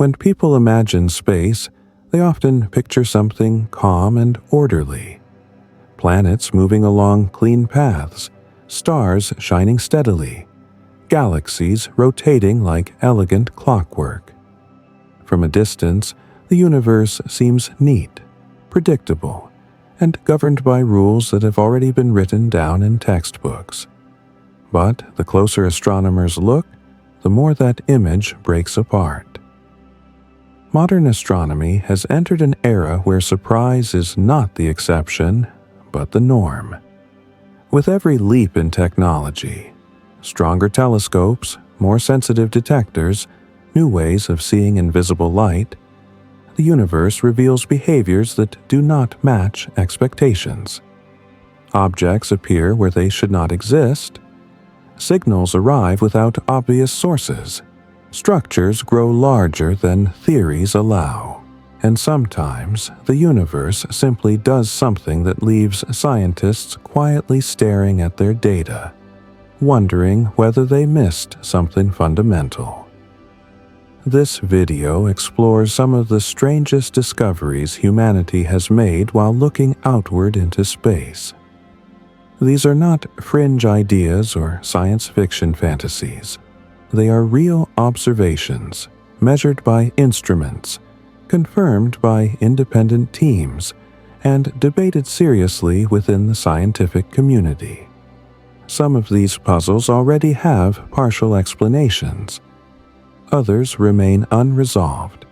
When people imagine space, they often picture something calm and orderly. Planets moving along clean paths, stars shining steadily, galaxies rotating like elegant clockwork. From a distance, the universe seems neat, predictable, and governed by rules that have already been written down in textbooks. But the closer astronomers look, the more that image breaks apart. Modern astronomy has entered an era where surprise is not the exception, but the norm. With every leap in technology, stronger telescopes, more sensitive detectors, new ways of seeing invisible light, the universe reveals behaviors that do not match expectations. Objects appear where they should not exist. Signals arrive without obvious sources. Structures grow larger than theories allow. And sometimes the universe simply does something that leaves scientists quietly staring at their data, wondering whether they missed something fundamental. This video explores some of the strangest discoveries humanity has made while looking outward into space. These are not fringe ideas or science fiction fantasies. They are real observations, measured by instruments, confirmed by independent teams, and debated seriously within the scientific community. Some of these puzzles already have partial explanations. Others remain unresolved.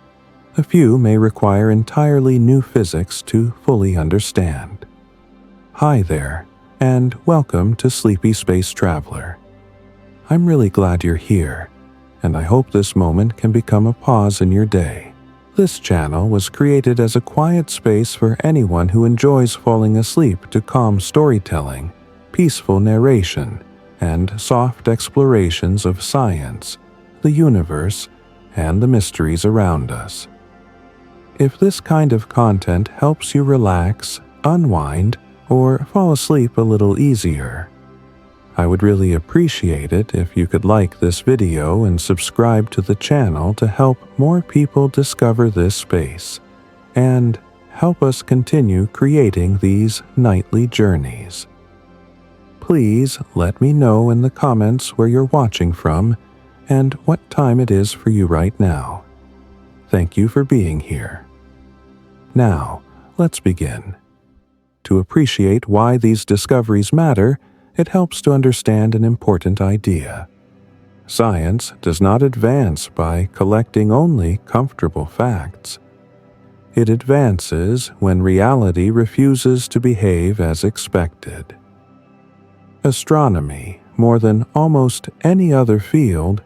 A few may require entirely new physics to fully understand. Hi there, and welcome to Sleepy Space Traveler. I'm really glad you're here, and I hope this moment can become a pause in your day. This channel was created as a quiet space for anyone who enjoys falling asleep to calm storytelling, peaceful narration, and soft explorations of science, the universe, and the mysteries around us. If this kind of content helps you relax, unwind, or fall asleep a little easier, I would really appreciate it if you could like this video and subscribe to the channel to help more people discover this space, and help us continue creating these nightly journeys. Please let me know in the comments where you're watching from and what time it is for you right now. Thank you for being here. Now, let's begin. To appreciate why these discoveries matter, it helps to understand an important idea. Science does not advance by collecting only comfortable facts. It advances when reality refuses to behave as expected. Astronomy, more than almost any other field,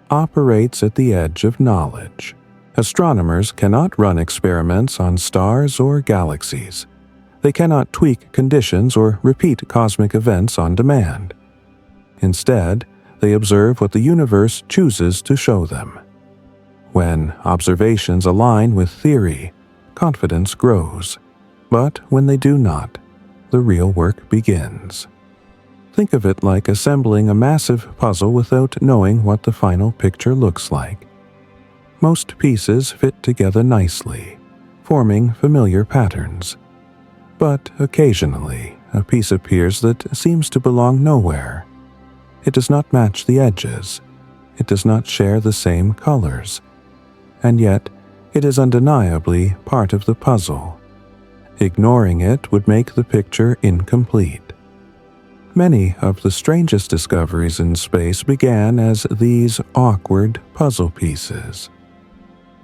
operates at the edge of knowledge. Astronomers cannot run experiments on stars or galaxies. They cannot tweak conditions or repeat cosmic events on demand. Instead, they observe what the universe chooses to show them. When observations align with theory, confidence grows. But when they do not, the real work begins. Think of it like assembling a massive puzzle without knowing what the final picture looks like. Most pieces fit together nicely, forming familiar patterns. But occasionally, a piece appears that seems to belong nowhere. It does not match the edges. It does not share the same colors. And yet, it is undeniably part of the puzzle. Ignoring it would make the picture incomplete. Many of the strangest discoveries in space began as these awkward puzzle pieces.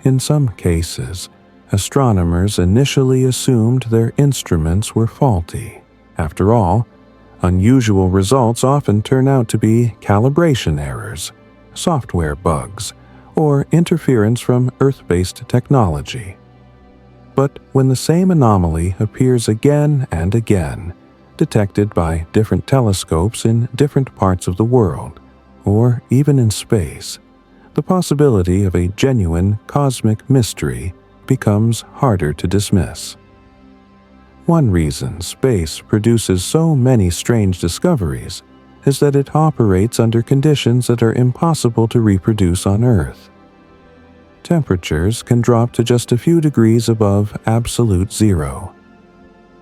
In some cases, astronomers initially assumed their instruments were faulty. After all, unusual results often turn out to be calibration errors, software bugs, or interference from Earth-based technology. But when the same anomaly appears again and again, detected by different telescopes in different parts of the world, or even in space, the possibility of a genuine cosmic mystery becomes harder to dismiss. One reason space produces so many strange discoveries is that it operates under conditions that are impossible to reproduce on Earth. temperatures can drop to just a few degrees above absolute zero.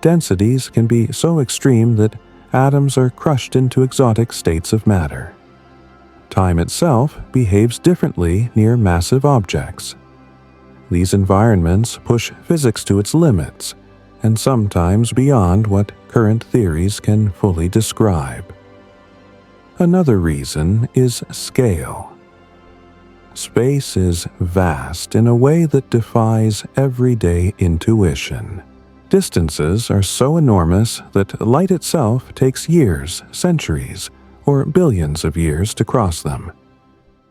Densities can be so extreme that atoms are crushed into exotic states of matter. Time itself behaves differently near massive objects. These environments push physics to its limits, and sometimes beyond what current theories can fully describe. Another reason is scale. Space is vast in a way that defies everyday intuition. Distances are so enormous that light itself takes years, centuries, or billions of years to cross them.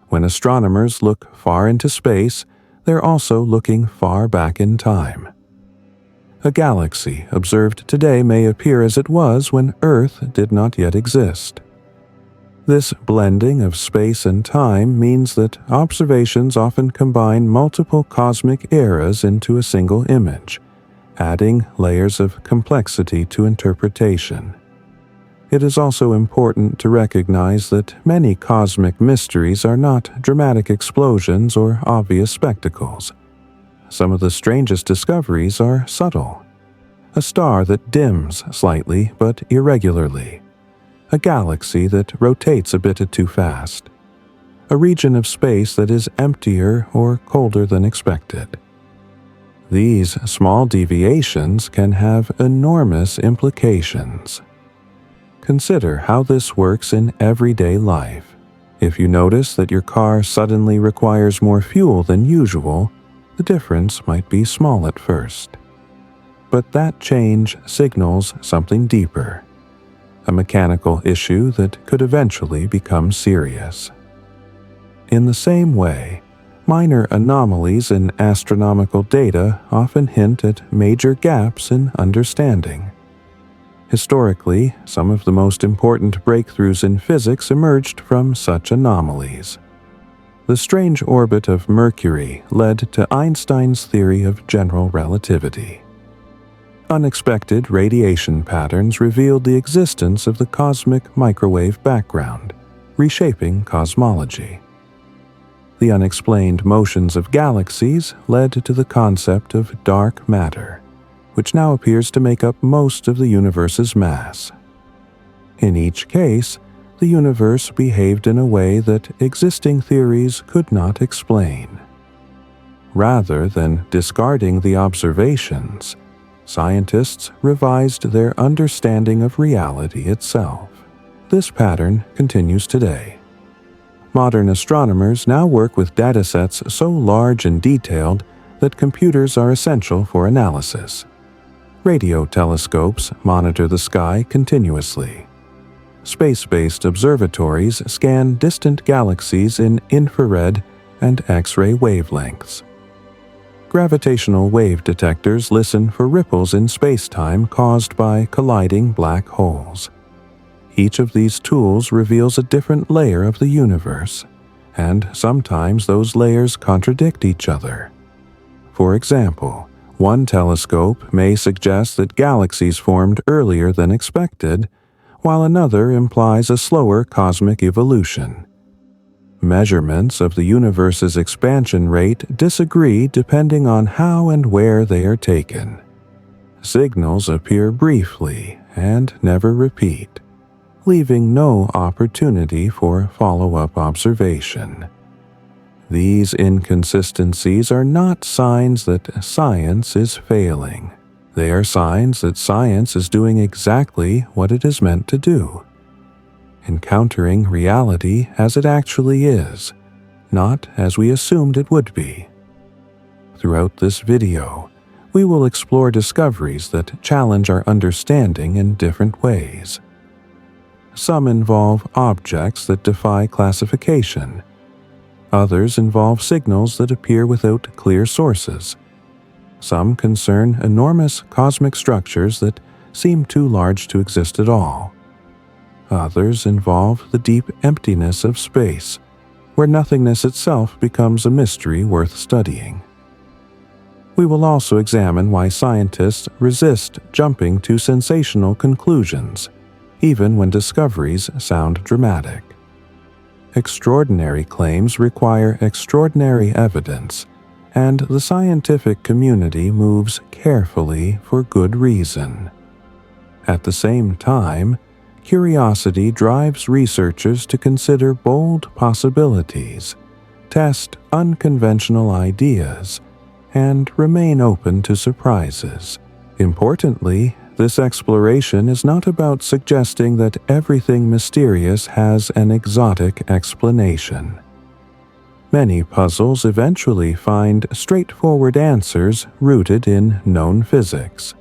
When astronomers look far into space, they're also looking far back in time. A galaxy observed today may appear as it was when Earth did not yet exist. This blending of space and time means that observations often combine multiple cosmic eras into a single image, adding layers of complexity to interpretation. It is also important to recognize that many cosmic mysteries are not dramatic explosions or obvious spectacles. Some of the strangest discoveries are subtle. A star that dims slightly but irregularly. A galaxy that rotates a bit too fast. A region of space that is emptier or colder than expected. These small deviations can have enormous implications. Consider how this works in everyday life. If you notice that your car suddenly requires more fuel than usual, the difference might be small at first. But that change signals something deeper. A mechanical issue that could eventually become serious. In the same way, minor anomalies in astronomical data often hint at major gaps in understanding. Historically, some of the most important breakthroughs in physics emerged from such anomalies. The strange orbit of Mercury led to Einstein's theory of general relativity. Unexpected radiation patterns revealed the existence of the cosmic microwave background, reshaping cosmology. The unexplained motions of galaxies led to the concept of dark matter, which now appears to make up most of the universe's mass. In each case, the universe behaved in a way that existing theories could not explain. Rather than discarding the observations, scientists revised their understanding of reality itself. This pattern continues today. Modern astronomers now work with datasets so large and detailed that computers are essential for analysis. Radio telescopes monitor the sky continuously. Space-based observatories scan distant galaxies in infrared and X-ray wavelengths. Gravitational wave detectors listen for ripples in space-time caused by colliding black holes. Each of these tools reveals a different layer of the universe, and sometimes those layers contradict each other. For example, one telescope may suggest that galaxies formed earlier than expected, while another implies a slower cosmic evolution. Measurements of the universe's expansion rate disagree depending on how and where they are taken. Signals appear briefly and never repeat, leaving no opportunity for follow-up observation. These inconsistencies are not signs that science is failing. They are signs that science is doing exactly what it is meant to do. Encountering reality as it actually is, not as we assumed it would be. Throughout this video, we will explore discoveries that challenge our understanding in different ways. Some involve objects that defy classification. Others involve signals that appear without clear sources. Some concern enormous cosmic structures that seem too large to exist at all. Others involve the deep emptiness of space, where nothingness itself becomes a mystery worth studying. We will also examine why scientists resist jumping to sensational conclusions, even when discoveries sound dramatic. Extraordinary claims require extraordinary evidence, and the scientific community moves carefully for good reason. At the same time, curiosity drives researchers to consider bold possibilities, test unconventional ideas, and remain open to surprises. Importantly, this exploration is not about suggesting that everything mysterious has an exotic explanation. Many puzzles eventually find straightforward answers rooted in known physics.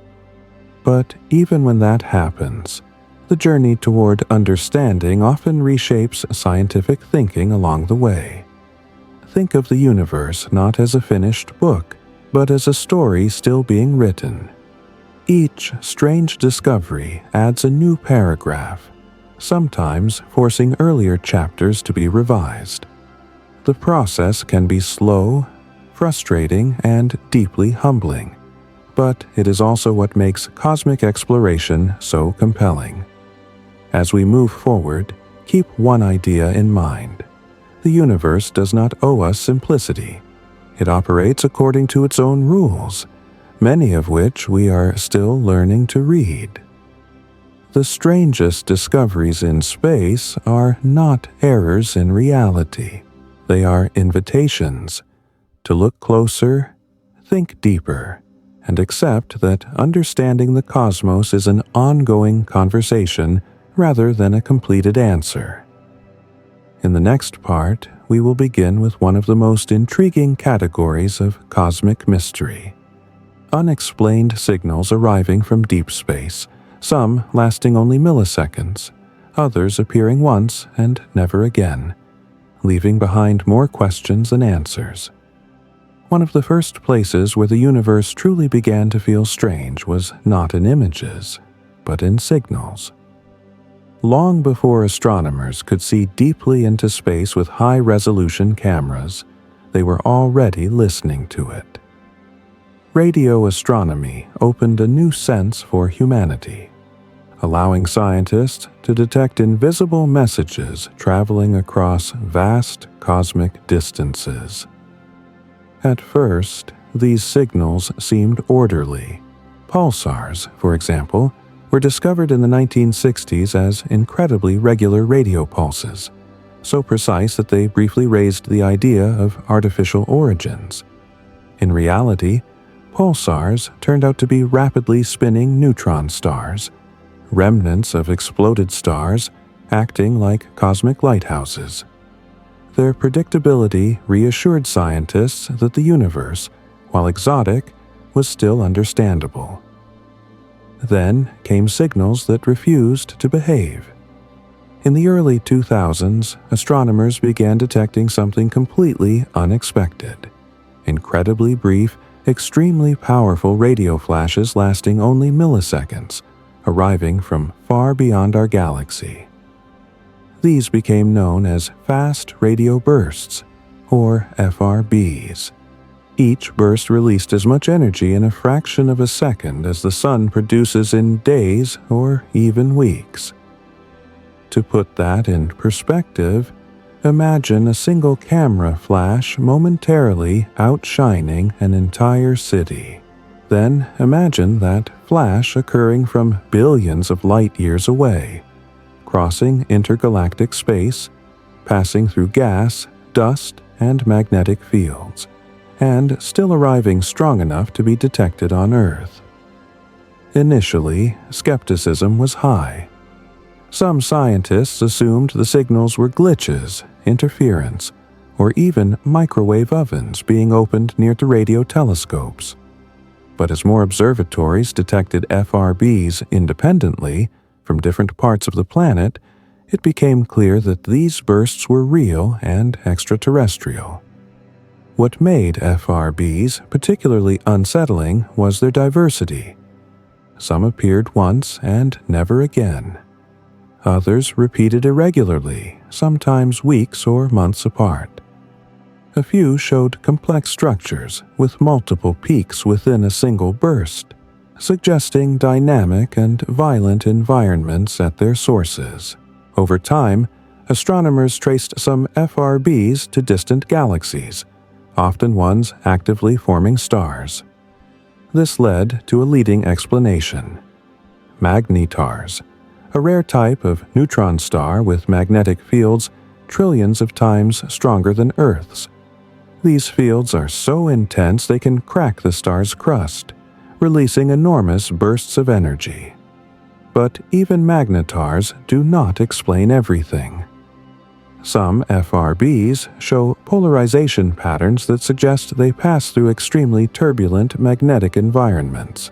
But even when that happens, the journey toward understanding often reshapes scientific thinking along the way. Think of the universe not as a finished book, but as a story still being written. Each strange discovery adds a new paragraph, sometimes forcing earlier chapters to be revised. The process can be slow, frustrating, and deeply humbling, but it is also what makes cosmic exploration so compelling. As we move forward, keep one idea in mind. The universe does not owe us simplicity. It operates according to its own rules, many of which we are still learning to read. The strangest discoveries in space are not errors in reality. They are invitations to look closer, think deeper, and accept that understanding the cosmos is an ongoing conversation rather than a completed answer. In the next part, we will begin with one of the most intriguing categories of cosmic mystery: unexplained signals arriving from deep space, some lasting only milliseconds, others appearing once and never again, leaving behind more questions than answers. One of the first places where the universe truly began to feel strange was not in images, but in signals. Long before astronomers could see deeply into space with high-resolution cameras, they were already listening to it. Radio astronomy opened a new sense for humanity, allowing scientists to detect invisible messages traveling across vast cosmic distances. At first, these signals seemed orderly. Pulsars, for example, were discovered in the 1960s as incredibly regular radio pulses, so precise that they briefly raised the idea of artificial origins. In reality, pulsars turned out to be rapidly spinning neutron stars, remnants of exploded stars acting like cosmic lighthouses. Their predictability reassured scientists that the universe, while exotic, was still understandable. Then came signals that refused to behave. In the early 2000s, astronomers began detecting something completely unexpected: incredibly brief, extremely powerful radio flashes lasting only milliseconds, arriving from far beyond our galaxy. These became known as fast radio bursts, or FRBs. Each burst released as much energy in a fraction of a second as the sun produces in days or even weeks. To put that in perspective, imagine a single camera flash momentarily outshining an entire city. Then imagine that flash occurring from billions of light years away, crossing intergalactic space, passing through gas, dust, and magnetic fields, and still arriving strong enough to be detected on Earth. Initially, skepticism was high. Some scientists assumed the signals were glitches, interference, or even microwave ovens being opened near to radio telescopes. But as more observatories detected FRBs independently from different parts of the planet, it became clear that these bursts were real and extraterrestrial. What made FRBs particularly unsettling was their diversity. Some appeared once and never again. Others repeated irregularly, sometimes weeks or months apart. A few showed complex structures with multiple peaks within a single burst, suggesting dynamic and violent environments at their sources. Over time, astronomers traced some FRBs to distant galaxies, often ones actively forming stars. This led to a leading explanation: magnetars, a rare type of neutron star with magnetic fields trillions of times stronger than Earth's. These fields are so intense they can crack the star's crust, releasing enormous bursts of energy. But even magnetars do not explain everything. Some FRBs show polarization patterns that suggest they pass through extremely turbulent magnetic environments.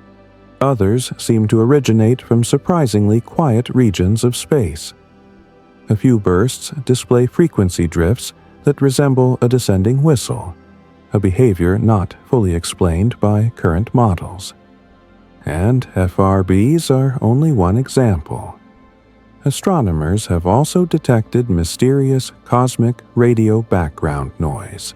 Others seem to originate from surprisingly quiet regions of space. A few bursts display frequency drifts that resemble a descending whistle, a behavior not fully explained by current models. And FRBs are only one example. Astronomers have also detected mysterious cosmic radio background noise,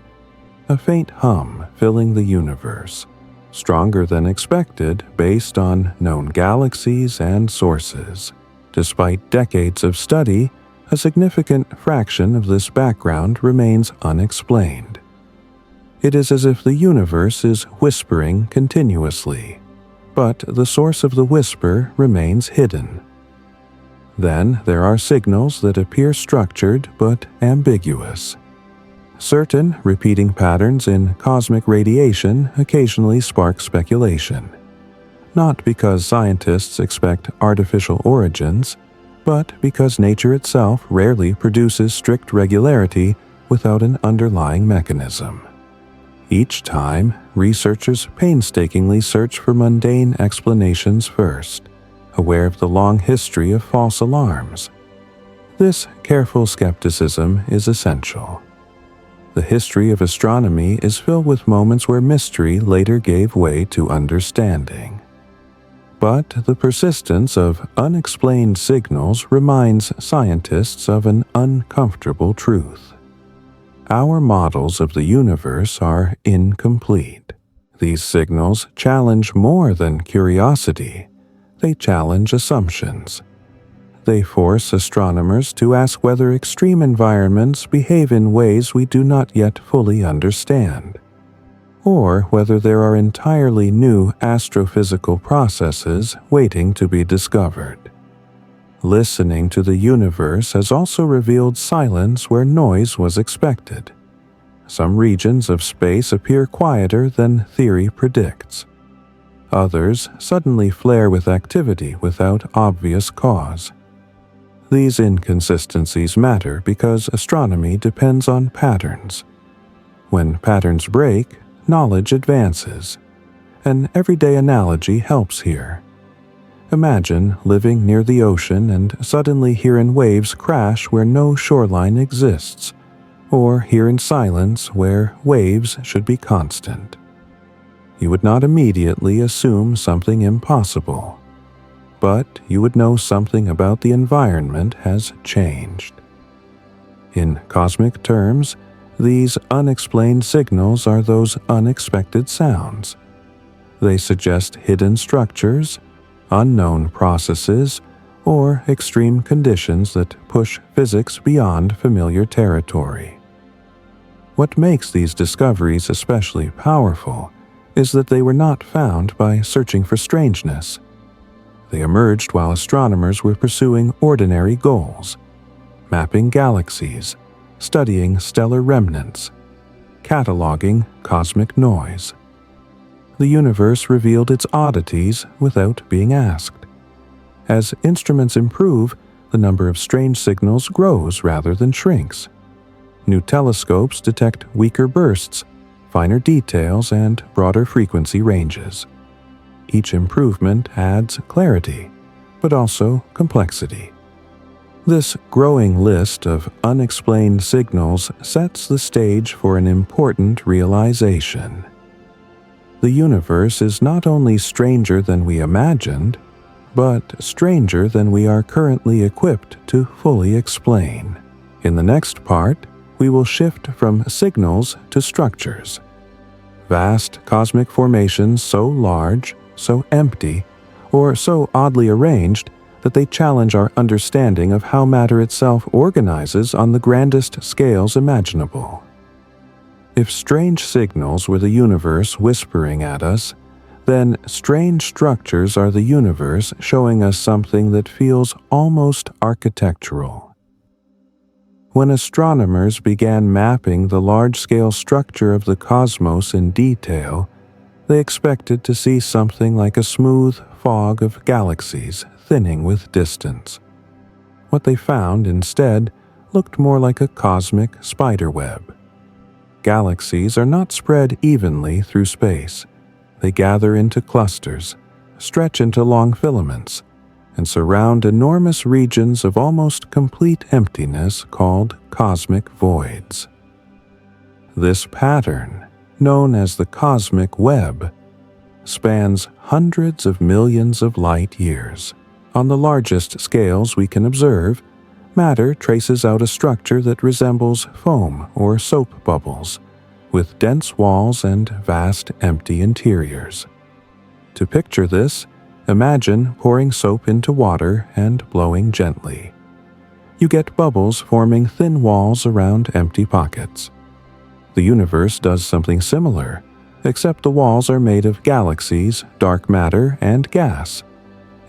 a faint hum filling the universe, stronger than expected based on known galaxies and sources. Despite decades of study, a significant fraction of this background remains unexplained. It is as if the universe is whispering continuously, but the source of the whisper remains hidden. Then there are signals that appear structured but ambiguous. Certain repeating patterns in cosmic radiation occasionally spark speculation, not because scientists expect artificial origins, but because nature itself rarely produces strict regularity without an underlying mechanism. Each time, researchers painstakingly search for mundane explanations first, aware of the long history of false alarms. This careful skepticism is essential. The history of astronomy is filled with moments where mystery later gave way to understanding. But the persistence of unexplained signals reminds scientists of an uncomfortable truth. Our models of the universe are incomplete. These signals challenge more than curiosity. They challenge assumptions. They force astronomers to ask whether extreme environments behave in ways we do not yet fully understand, or whether there are entirely new astrophysical processes waiting to be discovered. Listening to the universe has also revealed silence where noise was expected. Some regions of space appear quieter than theory predicts. Others suddenly flare with activity without obvious cause. These inconsistencies matter because astronomy depends on patterns. When patterns break, knowledge advances. An everyday analogy helps here. Imagine living near the ocean and suddenly hearing waves crash where no shoreline exists, or hearing silence where waves should be constant. You would not immediately assume something impossible, but you would know something about the environment has changed. In cosmic terms, these unexplained signals are those unexpected sounds. They suggest hidden structures, unknown processes, or extreme conditions that push physics beyond familiar territory. What makes these discoveries especially powerful is that they were not found by searching for strangeness. They emerged while astronomers were pursuing ordinary goals: mapping galaxies, studying stellar remnants, cataloging cosmic noise. The universe revealed its oddities without being asked. As instruments improve, the number of strange signals grows rather than shrinks. New telescopes detect weaker bursts, finer details, and broader frequency ranges. Each improvement adds clarity, but also complexity. This growing list of unexplained signals sets the stage for an important realization. The universe is not only stranger than we imagined, but stranger than we are currently equipped to fully explain. In the next part, we will shift from signals to structures. Vast cosmic formations so large, so empty, or so oddly arranged that they challenge our understanding of how matter itself organizes on the grandest scales imaginable. If strange signals were the universe whispering at us, then strange structures are the universe showing us something that feels almost architectural. When astronomers began mapping the large-scale structure of the cosmos in detail, they expected to see something like a smooth fog of galaxies thinning with distance. What they found instead looked more like a cosmic spiderweb. Galaxies are not spread evenly through space. They gather into clusters, stretch into long filaments, and surround enormous regions of almost complete emptiness called cosmic voids. This pattern, known as the cosmic web, spans hundreds of millions of light years. On the largest scales we can observe, matter traces out a structure that resembles foam or soap bubbles, with dense walls and vast empty interiors. To picture this, imagine pouring soap into water and blowing gently. You get bubbles forming thin walls around empty pockets. The universe does something similar, except the walls are made of galaxies, dark matter, and gas,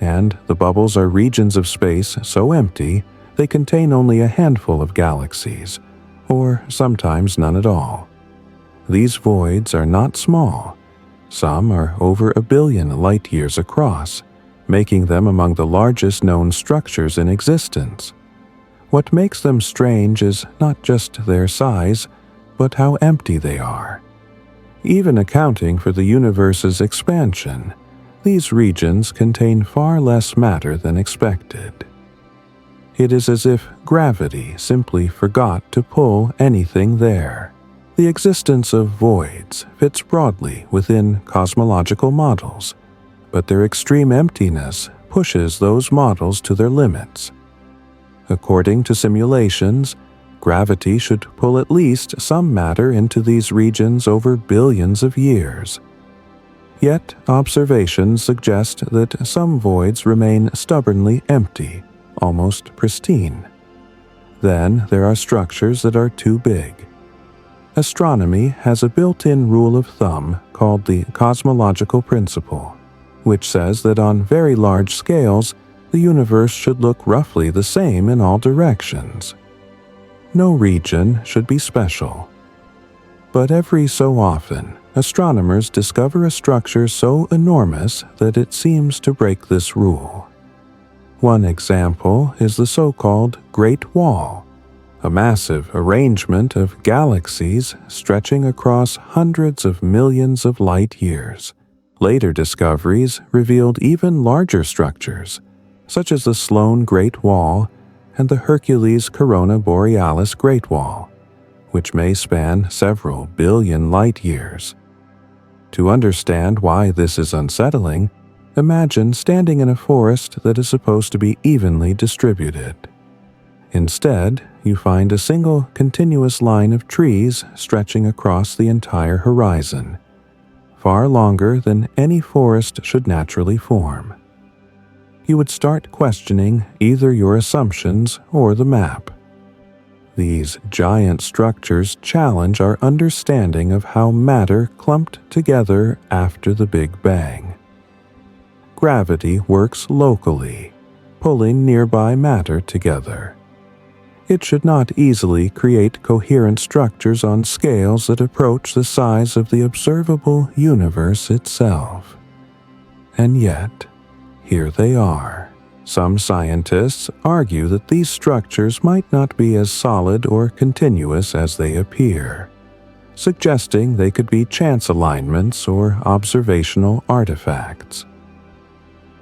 and the bubbles are regions of space so empty they contain only a handful of galaxies, or sometimes none at all. These voids are not small. Some are over 1 billion light-years across, making them among the largest known structures in existence. What makes them strange is not just their size, but how empty they are. Even accounting for the universe's expansion, these regions contain far less matter than expected. It is as if gravity simply forgot to pull anything there. The existence of voids fits broadly within cosmological models, but their extreme emptiness pushes those models to their limits. According to simulations, gravity should pull at least some matter into these regions over billions of years. Yet, observations suggest that some voids remain stubbornly empty, almost pristine. Then there are structures that are too big. Astronomy has a built-in rule of thumb called the cosmological principle, which says that on very large scales, the universe should look roughly the same in all directions. No region should be special. But every so often, astronomers discover a structure so enormous that it seems to break this rule. One example is the so-called Great Wall, a massive arrangement of galaxies stretching across hundreds of millions of light years. Later discoveries revealed even larger structures, such as the Sloan Great Wall and the Hercules Corona Borealis Great Wall, which may span several billion light years. To understand why this is unsettling, imagine standing in a forest that is supposed to be evenly distributed. Instead, you find a single continuous line of trees stretching across the entire horizon, far longer than any forest should naturally form. You would start questioning either your assumptions or the map. These giant structures challenge our understanding of how matter clumped together after the Big Bang. Gravity works locally, pulling nearby matter together. It should not easily create coherent structures on scales that approach the size of the observable universe itself. And yet, here they are. Some scientists argue that these structures might not be as solid or continuous as they appear, suggesting they could be chance alignments or observational artifacts.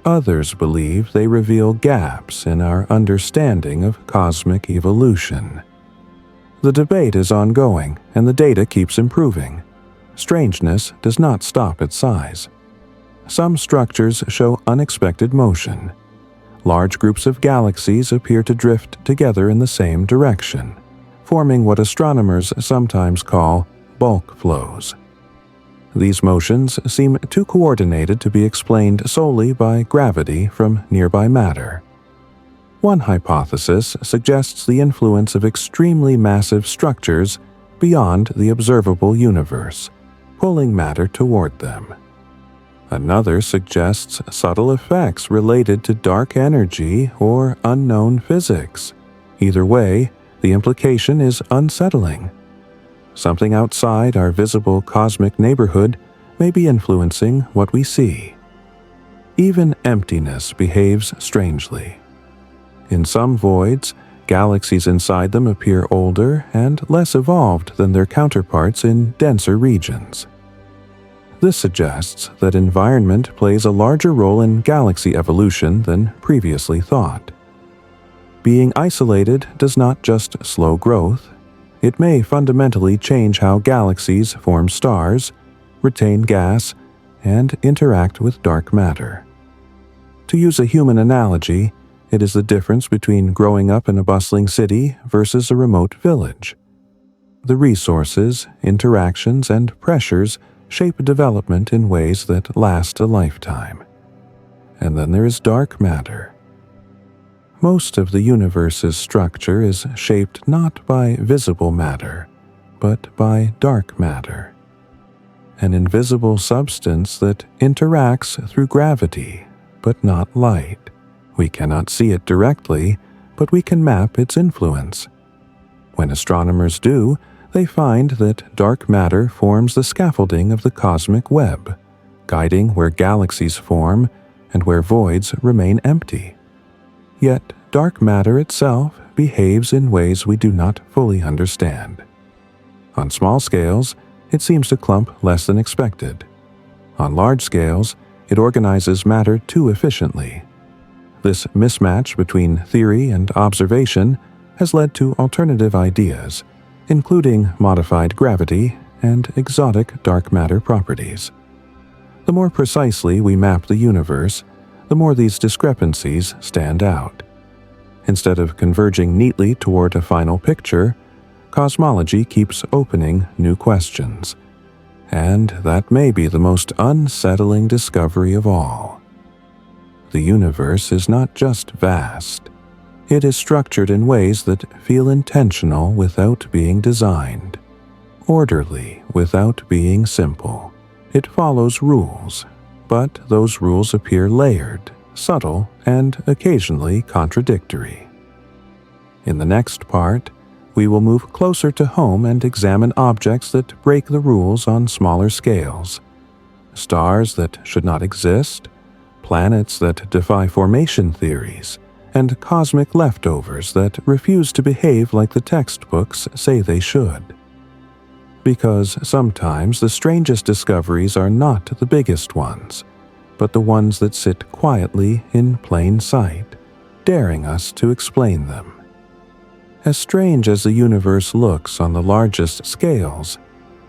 Others believe they reveal gaps in our understanding of cosmic evolution. The debate is ongoing, and the data keeps improving. Strangeness does not stop at size. Some structures show unexpected motion. Large groups of galaxies appear to drift together in the same direction, forming what astronomers sometimes call bulk flows. These motions seem too coordinated to be explained solely by gravity from nearby matter. One hypothesis suggests the influence of extremely massive structures beyond the observable universe, pulling matter toward them. Another suggests subtle effects related to dark energy or unknown physics. Either way, the implication is unsettling. Something outside our visible cosmic neighborhood may be influencing what we see. Even emptiness behaves strangely. In some voids, galaxies inside them appear older and less evolved than their counterparts in denser regions. This suggests that environment plays a larger role in galaxy evolution than previously thought. Being isolated does not just slow growth, it may fundamentally change how galaxies form stars, retain gas, and interact with dark matter. To use a human analogy, it is the difference between growing up in a bustling city versus a remote village. The resources, interactions, and pressures shape development in ways that last a lifetime. And then there is dark matter. Most of the universe's structure is shaped not by visible matter, but by dark matter, an invisible substance that interacts through gravity, but not light. We cannot see it directly, but we can map its influence. When astronomers do, they find that dark matter forms the scaffolding of the cosmic web, guiding where galaxies form and where voids remain empty. Yet, dark matter itself behaves in ways we do not fully understand. On small scales, it seems to clump less than expected. On large scales, it organizes matter too efficiently. This mismatch between theory and observation has led to alternative ideas, including modified gravity and exotic dark matter properties. The more precisely we map the universe, the more these discrepancies stand out. Instead of converging neatly toward a final picture, cosmology keeps opening new questions. And that may be the most unsettling discovery of all. The universe is not just vast. It is structured in ways that feel intentional without being designed, orderly without being simple. It follows rules, but those rules appear layered, subtle, and occasionally contradictory. In the next part, we will move closer to home and examine objects that break the rules on smaller scales. Stars that should not exist, planets that defy formation theories, and cosmic leftovers that refuse to behave like the textbooks say they should. Because sometimes the strangest discoveries are not the biggest ones, but the ones that sit quietly in plain sight, daring us to explain them. As strange as the universe looks on the largest scales,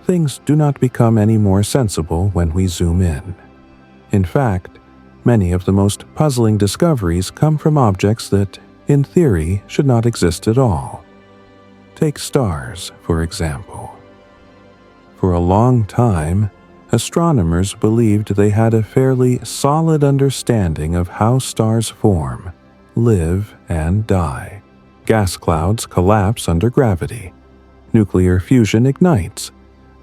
things do not become any more sensible when we zoom in. In fact, many of the most puzzling discoveries come from objects that, in theory, should not exist at all. Take stars, for example. For a long time, astronomers believed they had a fairly solid understanding of how stars form, live, and die. Gas clouds collapse under gravity. Nuclear fusion ignites.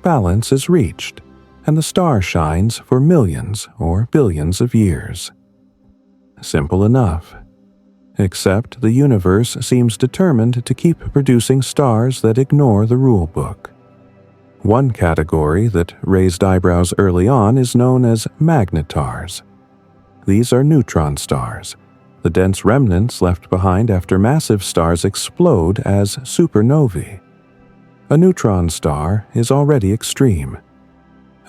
Balance is reached, and the star shines for millions or billions of years. Simple enough. Except the universe seems determined to keep producing stars that ignore the rule book. One category that raised eyebrows early on is known as magnetars. These are neutron stars, the dense remnants left behind after massive stars explode as supernovae. A neutron star is already extreme.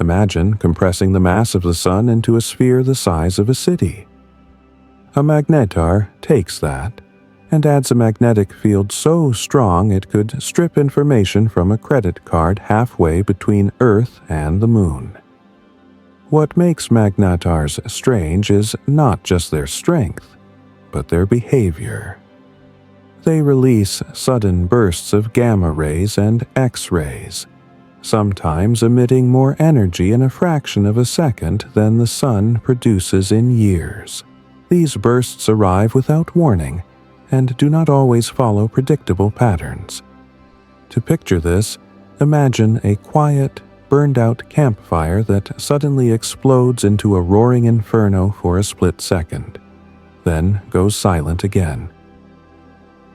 Imagine compressing the mass of the sun into a sphere the size of a city. A magnetar takes that and adds a magnetic field so strong it could strip information from a credit card halfway between Earth and the Moon. What makes magnetars strange is not just their strength, but their behavior. They release sudden bursts of gamma rays and X-rays, sometimes emitting more energy in a fraction of a second than the sun produces in years. These bursts arrive without warning and do not always follow predictable patterns. To picture this, Imagine a quiet, burned-out campfire that suddenly explodes into a roaring inferno for a split second, then goes silent again.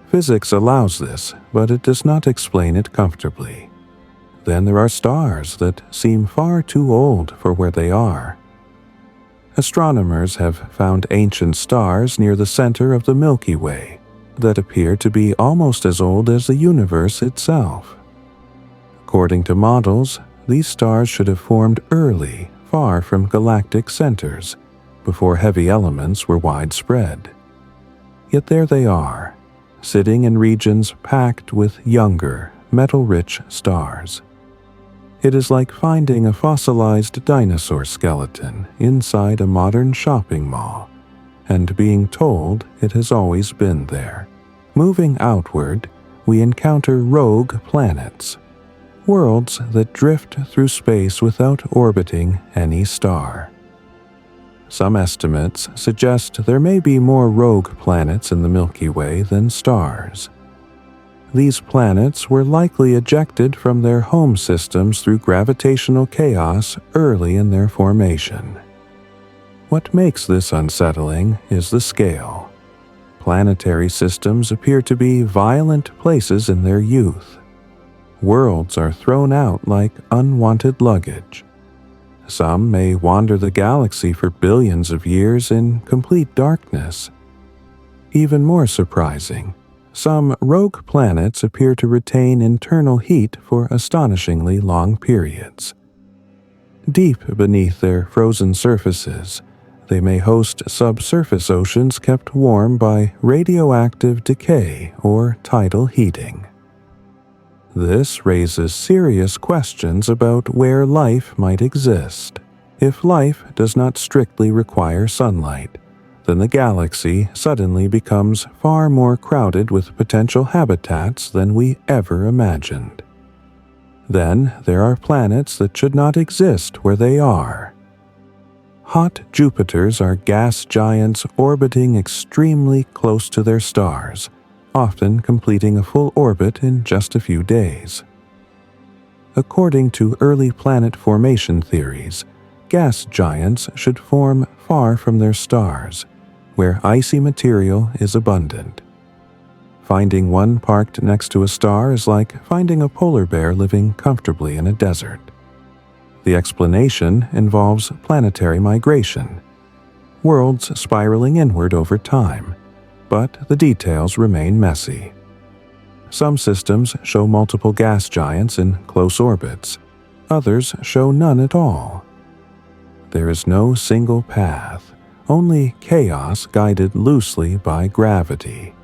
Physics allows this, but it does not explain it comfortably. Then there are stars that seem far too old for where they are. Astronomers have found ancient stars near the center of the Milky Way that appear to be almost as old as the universe itself. According to models, these stars should have formed early, far from galactic centers, before heavy elements were widespread. Yet there they are, sitting in regions packed with younger, metal-rich stars. It is like finding a fossilized dinosaur skeleton inside a modern shopping mall, and being told it has always been there. Moving outward, we encounter rogue planets, worlds that drift through space without orbiting any star. Some estimates suggest there may be more rogue planets in the Milky Way than stars. These planets were likely ejected from their home systems through gravitational chaos early in their formation. What makes this unsettling is the scale. Planetary systems appear to be violent places in their youth. Worlds are thrown out like unwanted luggage. Some may wander the galaxy for billions of years in complete darkness. Even more surprising, some rogue planets appear to retain internal heat for astonishingly long periods. Deep beneath their frozen surfaces, they may host subsurface oceans kept warm by radioactive decay or tidal heating. This raises serious questions about where life might exist. If life does not strictly require sunlight, then the galaxy suddenly becomes far more crowded with potential habitats than we ever imagined. Then there are planets that should not exist where they are. Hot Jupiters are gas giants orbiting extremely close to their stars, often completing a full orbit in just a few days. According to early planet formation theories, gas giants should form far from their stars, where icy material is abundant. Finding one parked next to a star is like finding a polar bear living comfortably in a desert. The explanation involves planetary migration, worlds spiraling inward over time, but the details remain messy. Some systems show multiple gas giants in close orbits, others show none at all. There is no single path, only chaos guided loosely by gravity.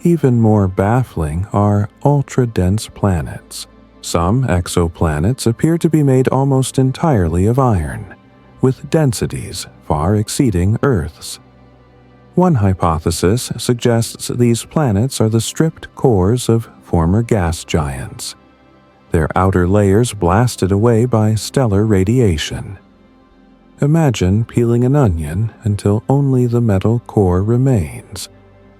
Even more baffling are ultra-dense planets. Some exoplanets appear to be made almost entirely of iron, with densities far exceeding Earth's. One hypothesis suggests these planets are the stripped cores of former gas giants, their outer layers blasted away by stellar radiation. Imagine peeling an onion until only the metal core remains,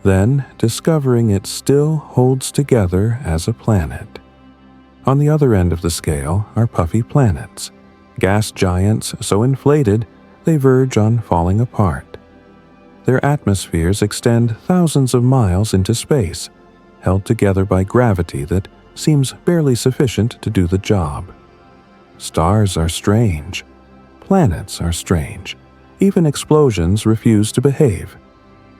then discovering it still holds together as a planet. On the other end of the scale are puffy planets, gas giants so inflated they verge on falling apart. Their atmospheres extend thousands of miles into space, held together by gravity that seems barely sufficient to do the job. Stars are strange. Planets are strange. Even explosions refuse to behave.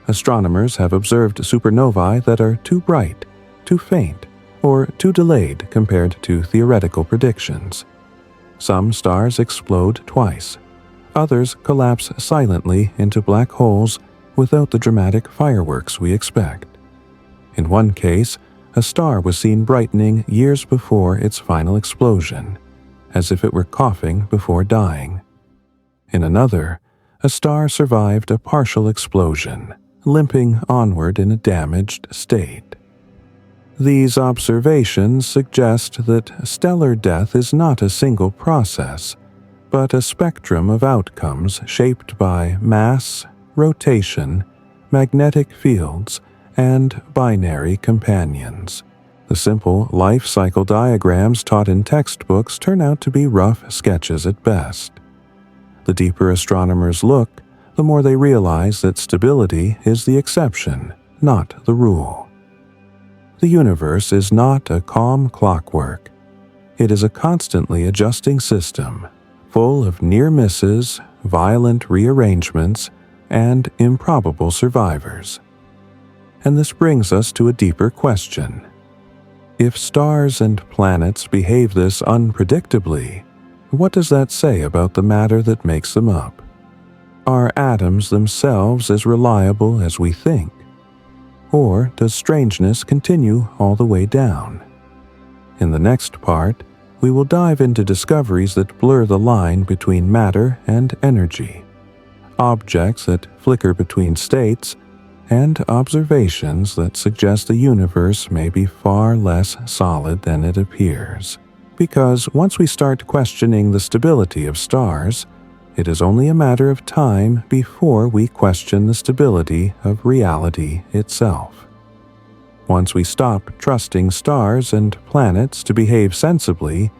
Astronomers have observed supernovae that are too bright, too faint, or too delayed compared to theoretical predictions. Some stars explode twice. Others collapse silently into black holes without the dramatic fireworks we expect. In one case, a star was seen brightening years before its final explosion, as if it were coughing before dying. In another, a star survived a partial explosion, limping onward in a damaged state. These observations suggest that stellar death is not a single process, but a spectrum of outcomes shaped by mass, rotation, magnetic fields, and binary companions. The simple life cycle diagrams taught in textbooks turn out to be rough sketches at best. The deeper astronomers look, the more they realize that stability is the exception, not the rule. The universe is not a calm clockwork. It is a constantly adjusting system, full of near misses, violent rearrangements, and improbable survivors. And this brings us to a deeper question. If stars and planets behave this unpredictably, what does that say about the matter that makes them up? Are atoms themselves as reliable as we think? Or does strangeness continue all the way down? In the next part, we will dive into discoveries that blur the line between matter and energy, objects that flicker between states, and observations that suggest the universe may be far less solid than it appears. Because once we start questioning the stability of stars, it is only a matter of time before we question the stability of reality itself. Once we stop trusting stars and planets to behave sensibly,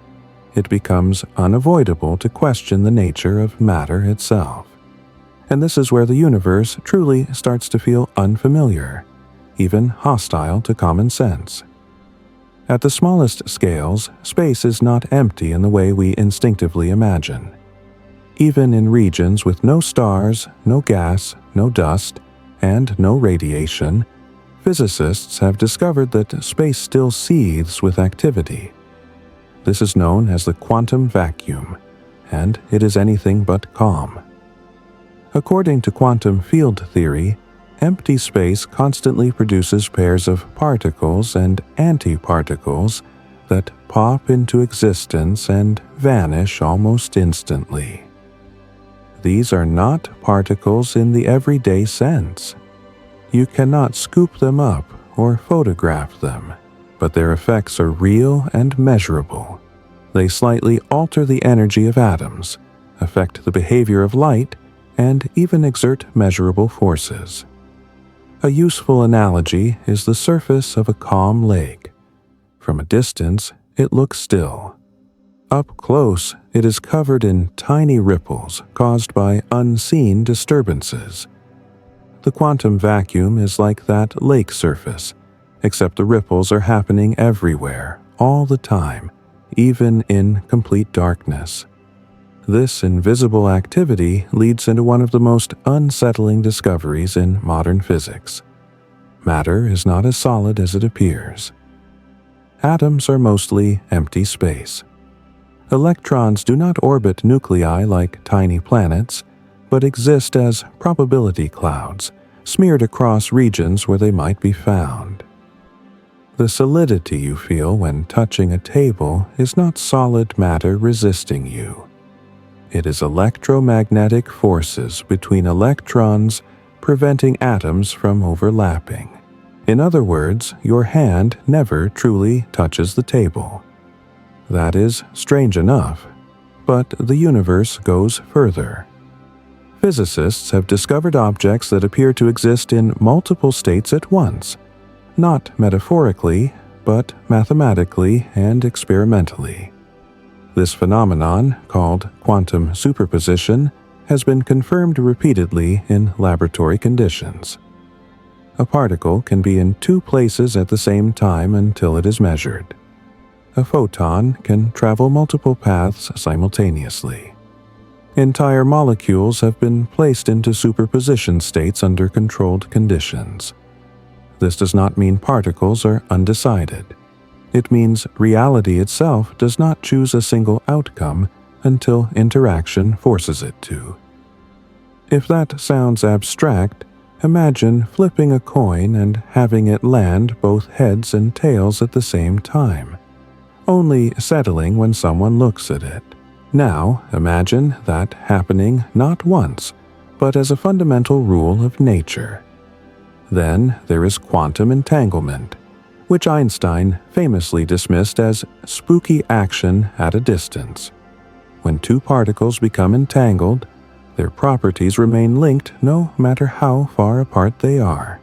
it becomes unavoidable to question the nature of matter itself. And this is where the universe truly starts to feel unfamiliar, even hostile to common sense. At the smallest scales, space is not empty in the way we instinctively imagine. Even in regions with no stars, no gas, no dust, and no radiation, physicists have discovered that space still seethes with activity. This is known as the quantum vacuum, and it is anything but calm. According to quantum field theory, empty space constantly produces pairs of particles and antiparticles that pop into existence and vanish almost instantly. These are not particles in the everyday sense. You cannot scoop them up or photograph them, but their effects are real and measurable. They slightly alter the energy of atoms, affect the behavior of light, and even exert measurable forces. A useful analogy is the surface of a calm lake. From a distance, it looks still. Up close, it is covered in tiny ripples caused by unseen disturbances. The quantum vacuum is like that lake surface, except the ripples are happening everywhere, all the time, even in complete darkness. This invisible activity leads into one of the most unsettling discoveries in modern physics. Matter is not as solid as it appears. Atoms are mostly empty space. Electrons do not orbit nuclei like tiny planets, but exist as probability clouds, smeared across regions where they might be found. The solidity you feel when touching a table is not solid matter resisting you. It is electromagnetic forces between electrons preventing atoms from overlapping. In other words, your hand never truly touches the table. That is strange enough, but the universe goes further. Physicists have discovered objects that appear to exist in multiple states at once, not metaphorically, but mathematically and experimentally. This phenomenon, called quantum superposition, has been confirmed repeatedly in laboratory conditions. A particle can be in two places at the same time until it is measured. A photon can travel multiple paths simultaneously. Entire molecules have been placed into superposition states under controlled conditions. This does not mean particles are undecided. It means reality itself does not choose a single outcome until interaction forces it to. If that sounds abstract, imagine flipping a coin and having it land both heads and tails at the same time, only settling when someone looks at it. Now, imagine that happening not once, but as a fundamental rule of nature. Then there is quantum entanglement, which Einstein famously dismissed as spooky action at a distance. When two particles become entangled, their properties remain linked no matter how far apart they are.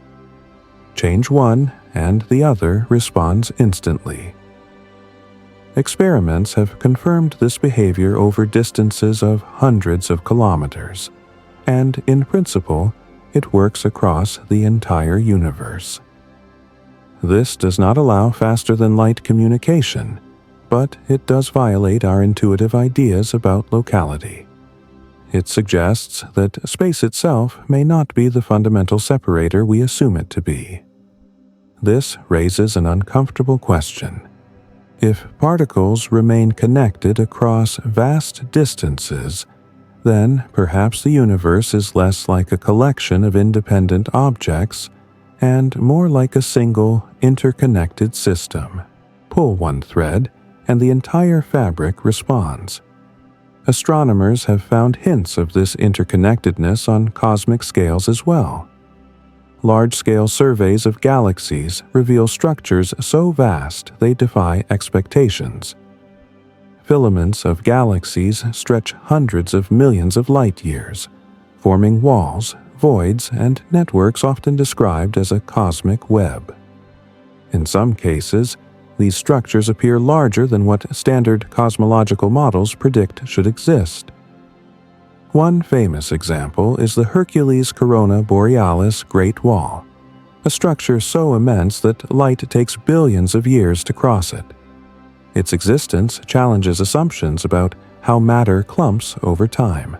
Change one, and the other responds instantly. Experiments have confirmed this behavior over distances of hundreds of kilometers, and in principle, it works across the entire universe. This does not allow faster-than-light communication, but it does violate our intuitive ideas about locality. It suggests that space itself may not be the fundamental separator we assume it to be. This raises an uncomfortable question. If particles remain connected across vast distances, then perhaps the universe is less like a collection of independent objects and more like a single, interconnected system. Pull one thread, and the entire fabric responds. Astronomers have found hints of this interconnectedness on cosmic scales as well. Large-scale surveys of galaxies reveal structures so vast they defy expectations. Filaments of galaxies stretch hundreds of millions of light-years, forming walls, voids, and networks often described as a cosmic web. In some cases, these structures appear larger than what standard cosmological models predict should exist. One famous example is the Hercules Corona Borealis Great Wall, a structure so immense that light takes billions of years to cross it. Its existence challenges assumptions about how matter clumps over time.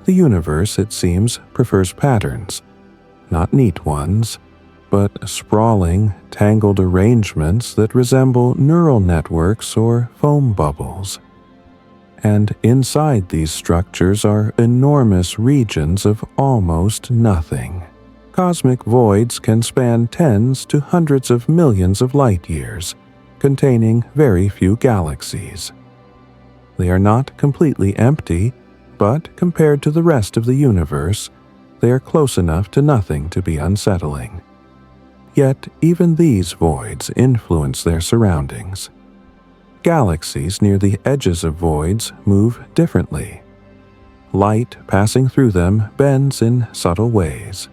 The universe, it seems, prefers patterns, not neat ones, but sprawling, tangled arrangements that resemble neural networks or foam bubbles. And inside these structures are enormous regions of almost nothing. Cosmic voids can span tens to hundreds of millions of light-years, containing very few galaxies. They are not completely empty, but compared to the rest of the universe, they are close enough to nothing to be unsettling. Yet even these voids influence their surroundings. Galaxies near the edges of voids move differently. Light passing through them bends in subtle ways.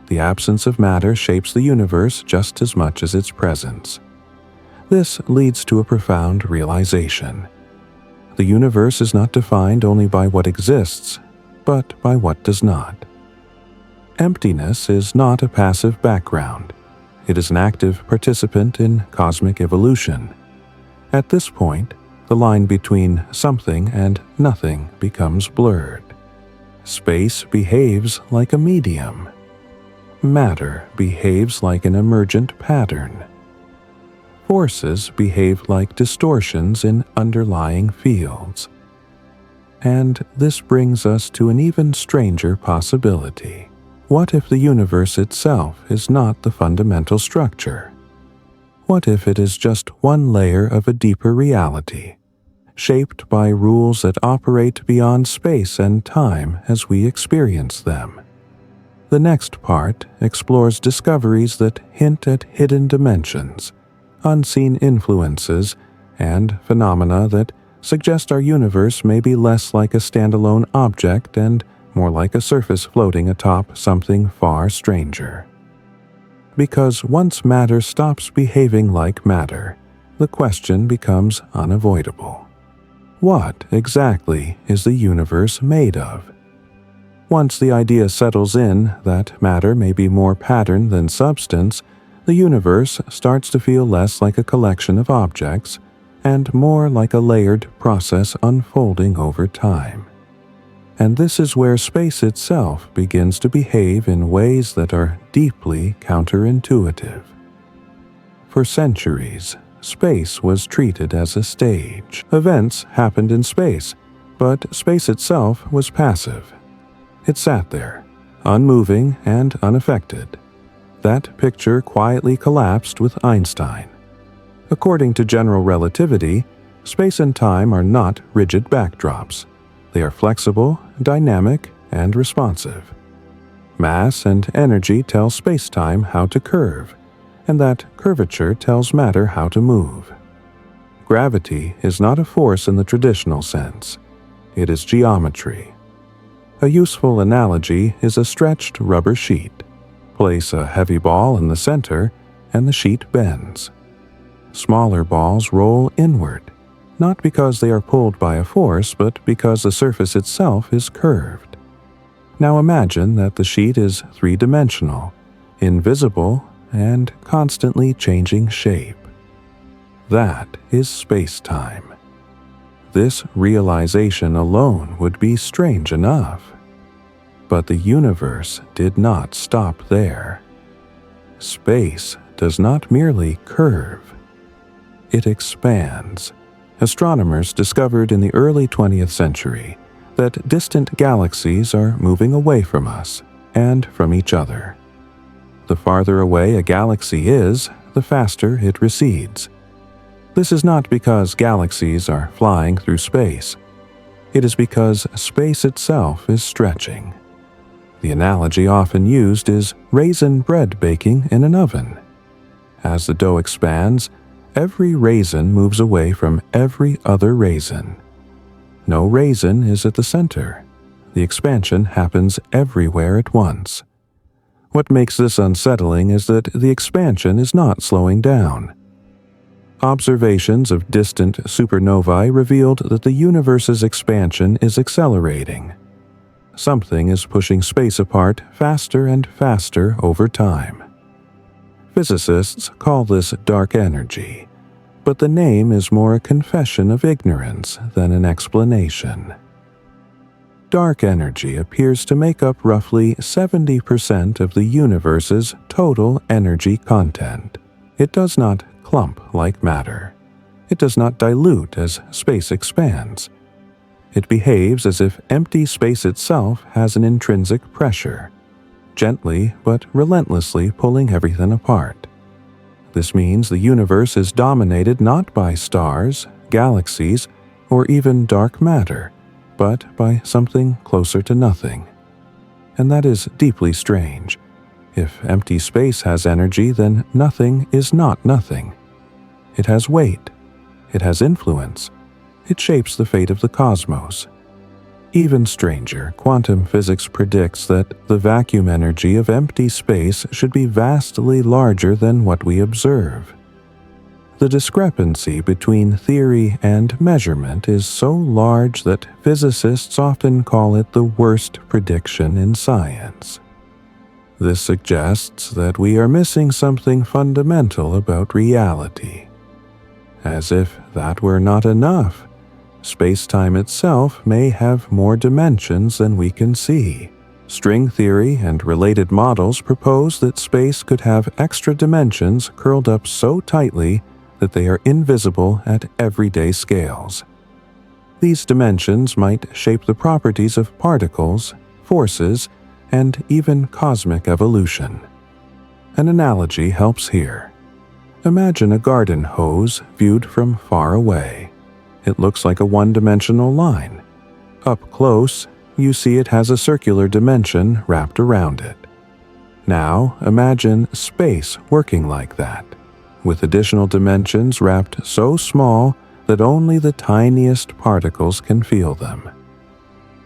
The absence of matter shapes the universe just as much as its presence. This leads to a profound realization. The universe is not defined only by what exists, but by what does not. Emptiness is not a passive background. It is an active participant in cosmic evolution. At this point, the line between something and nothing becomes blurred. Space behaves like a medium. Matter behaves like an emergent pattern. Forces behave like distortions in underlying fields. And this brings us to an even stranger possibility. What if the universe itself is not the fundamental structure? What if it is just one layer of a deeper reality, shaped by rules that operate beyond space and time as we experience them? The next part explores discoveries that hint at hidden dimensions, unseen influences, and phenomena that suggest our universe may be less like a standalone object and more like a surface floating atop something far stranger. Because once matter stops behaving like matter, the question becomes unavoidable. What exactly is the universe made of? Once the idea settles in that matter may be more pattern than substance, the universe starts to feel less like a collection of objects and more like a layered process unfolding over time. And this is where space itself begins to behave in ways that are deeply counterintuitive. For centuries, space was treated as a stage. Events happened in space, but space itself was passive. It sat there, unmoving and unaffected. That picture quietly collapsed with Einstein. According to general relativity, space and time are not rigid backdrops. They are flexible, dynamic, and responsive. Mass and energy tell space-time how to curve, and that curvature tells matter how to move. Gravity is not a force in the traditional sense. It is geometry. A useful analogy is a stretched rubber sheet. Place a heavy ball in the center, and the sheet bends. Smaller balls roll inward, not because they are pulled by a force, but because the surface itself is curved. Now imagine that the sheet is three-dimensional, invisible, and constantly changing shape. That is space-time. This realization alone would be strange enough. But the universe did not stop there. Space does not merely curve. It expands. Astronomers discovered in the early 20th century that distant galaxies are moving away from us and from each other. The farther away a galaxy is, the faster it recedes. This is not because galaxies are flying through space. It is because space itself is stretching. The analogy often used is raisin bread baking in an oven. As the dough expands, every raisin moves away from every other raisin. No raisin is at the center. The expansion happens everywhere at once. What makes this unsettling is that the expansion is not slowing down. Observations of distant supernovae revealed that the universe's expansion is accelerating. Something is pushing space apart faster and faster over time. Physicists call this dark energy, but the name is more a confession of ignorance than an explanation. Dark energy appears to make up roughly 70% of the universe's total energy content. It does not clump like matter. It does not dilute as space expands. It behaves as if empty space itself has an intrinsic pressure, gently but relentlessly pulling everything apart. This means the universe is dominated not by stars, galaxies, or even dark matter, but by something closer to nothing. And that is deeply strange. If empty space has energy, then nothing is not nothing. It has weight. It has influence. It shapes the fate of the cosmos. Even stranger, quantum physics predicts that the vacuum energy of empty space should be vastly larger than what we observe. The discrepancy between theory and measurement is so large that physicists often call it the worst prediction in science. This suggests that we are missing something fundamental about reality. As if that were not enough, space-time itself may have more dimensions than we can see. String theory and related models propose that space could have extra dimensions curled up so tightly that they are invisible at everyday scales. These dimensions might shape the properties of particles, forces, and even cosmic evolution. An analogy helps here. Imagine a garden hose viewed from far away. It looks like a one-dimensional line. Up close, you see it has a circular dimension wrapped around it. Now imagine space working like that, with additional dimensions wrapped so small that only the tiniest particles can feel them.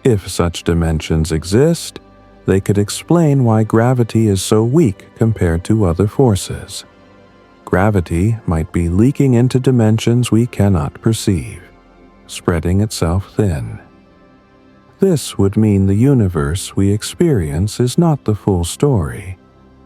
If such dimensions exist, they could explain why gravity is so weak compared to other forces. Gravity might be leaking into dimensions we cannot perceive, spreading itself thin. This would mean the universe we experience is not the full story,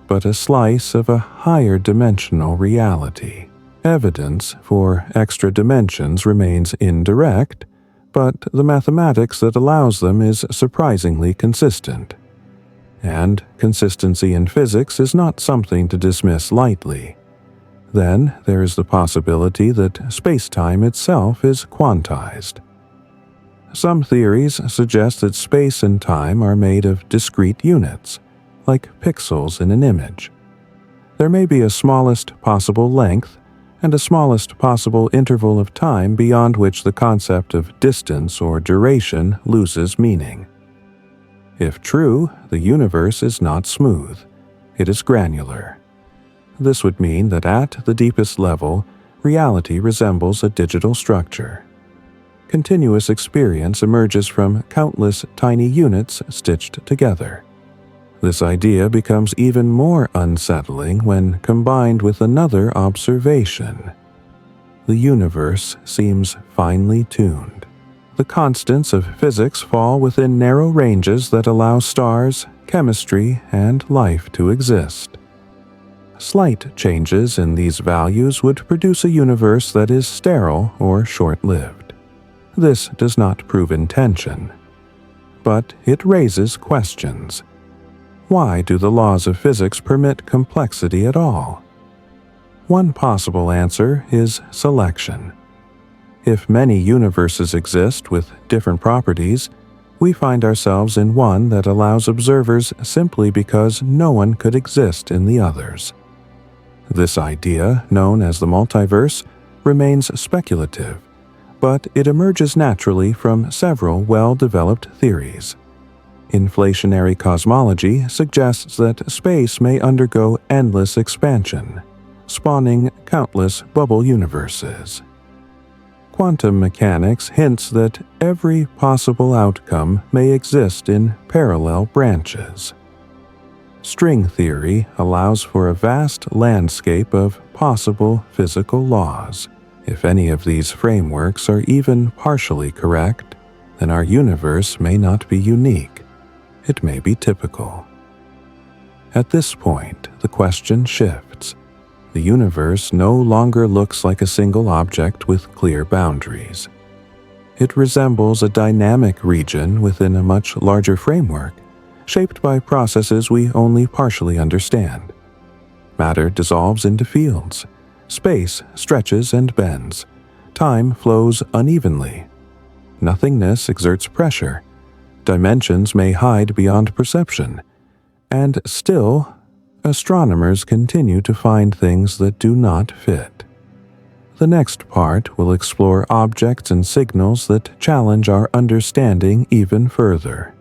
but a slice of a higher dimensional reality. Evidence for extra dimensions remains indirect, but the mathematics that allows them is surprisingly consistent. And consistency in physics is not something to dismiss lightly. Then there is the possibility that space-time itself is quantized. Some theories suggest that space and time are made of discrete units, like pixels in an image. There may be a smallest possible length and a smallest possible interval of time beyond which the concept of distance or duration loses meaning. If true, the universe is not smooth. It is granular. This would mean that at the deepest level, reality resembles a digital structure. Continuous experience emerges from countless tiny units stitched together. This idea becomes even more unsettling when combined with another observation. The universe seems finely tuned. The constants of physics fall within narrow ranges that allow stars, chemistry, and life to exist. Slight changes in these values would produce a universe that is sterile or short-lived. This does not prove intention, but it raises questions. Why do the laws of physics permit complexity at all? One possible answer is selection. If many universes exist with different properties, we find ourselves in one that allows observers simply because no one could exist in the others. This idea, known as the multiverse, remains speculative, but it emerges naturally from several well-developed theories. Inflationary cosmology suggests that space may undergo endless expansion, spawning countless bubble universes. Quantum mechanics hints that every possible outcome may exist in parallel branches. String theory allows for a vast landscape of possible physical laws. If any of these frameworks are even partially correct, then our universe may not be unique. It may be typical. At this point, the question shifts. The universe no longer looks like a single object with clear boundaries. It resembles a dynamic region within a much larger framework, shaped by processes we only partially understand. Matter dissolves into fields. Space stretches and bends. Time flows unevenly. Nothingness exerts pressure. Dimensions may hide beyond perception. And still, astronomers continue to find things that do not fit. The next part will explore objects and signals that challenge our understanding even further.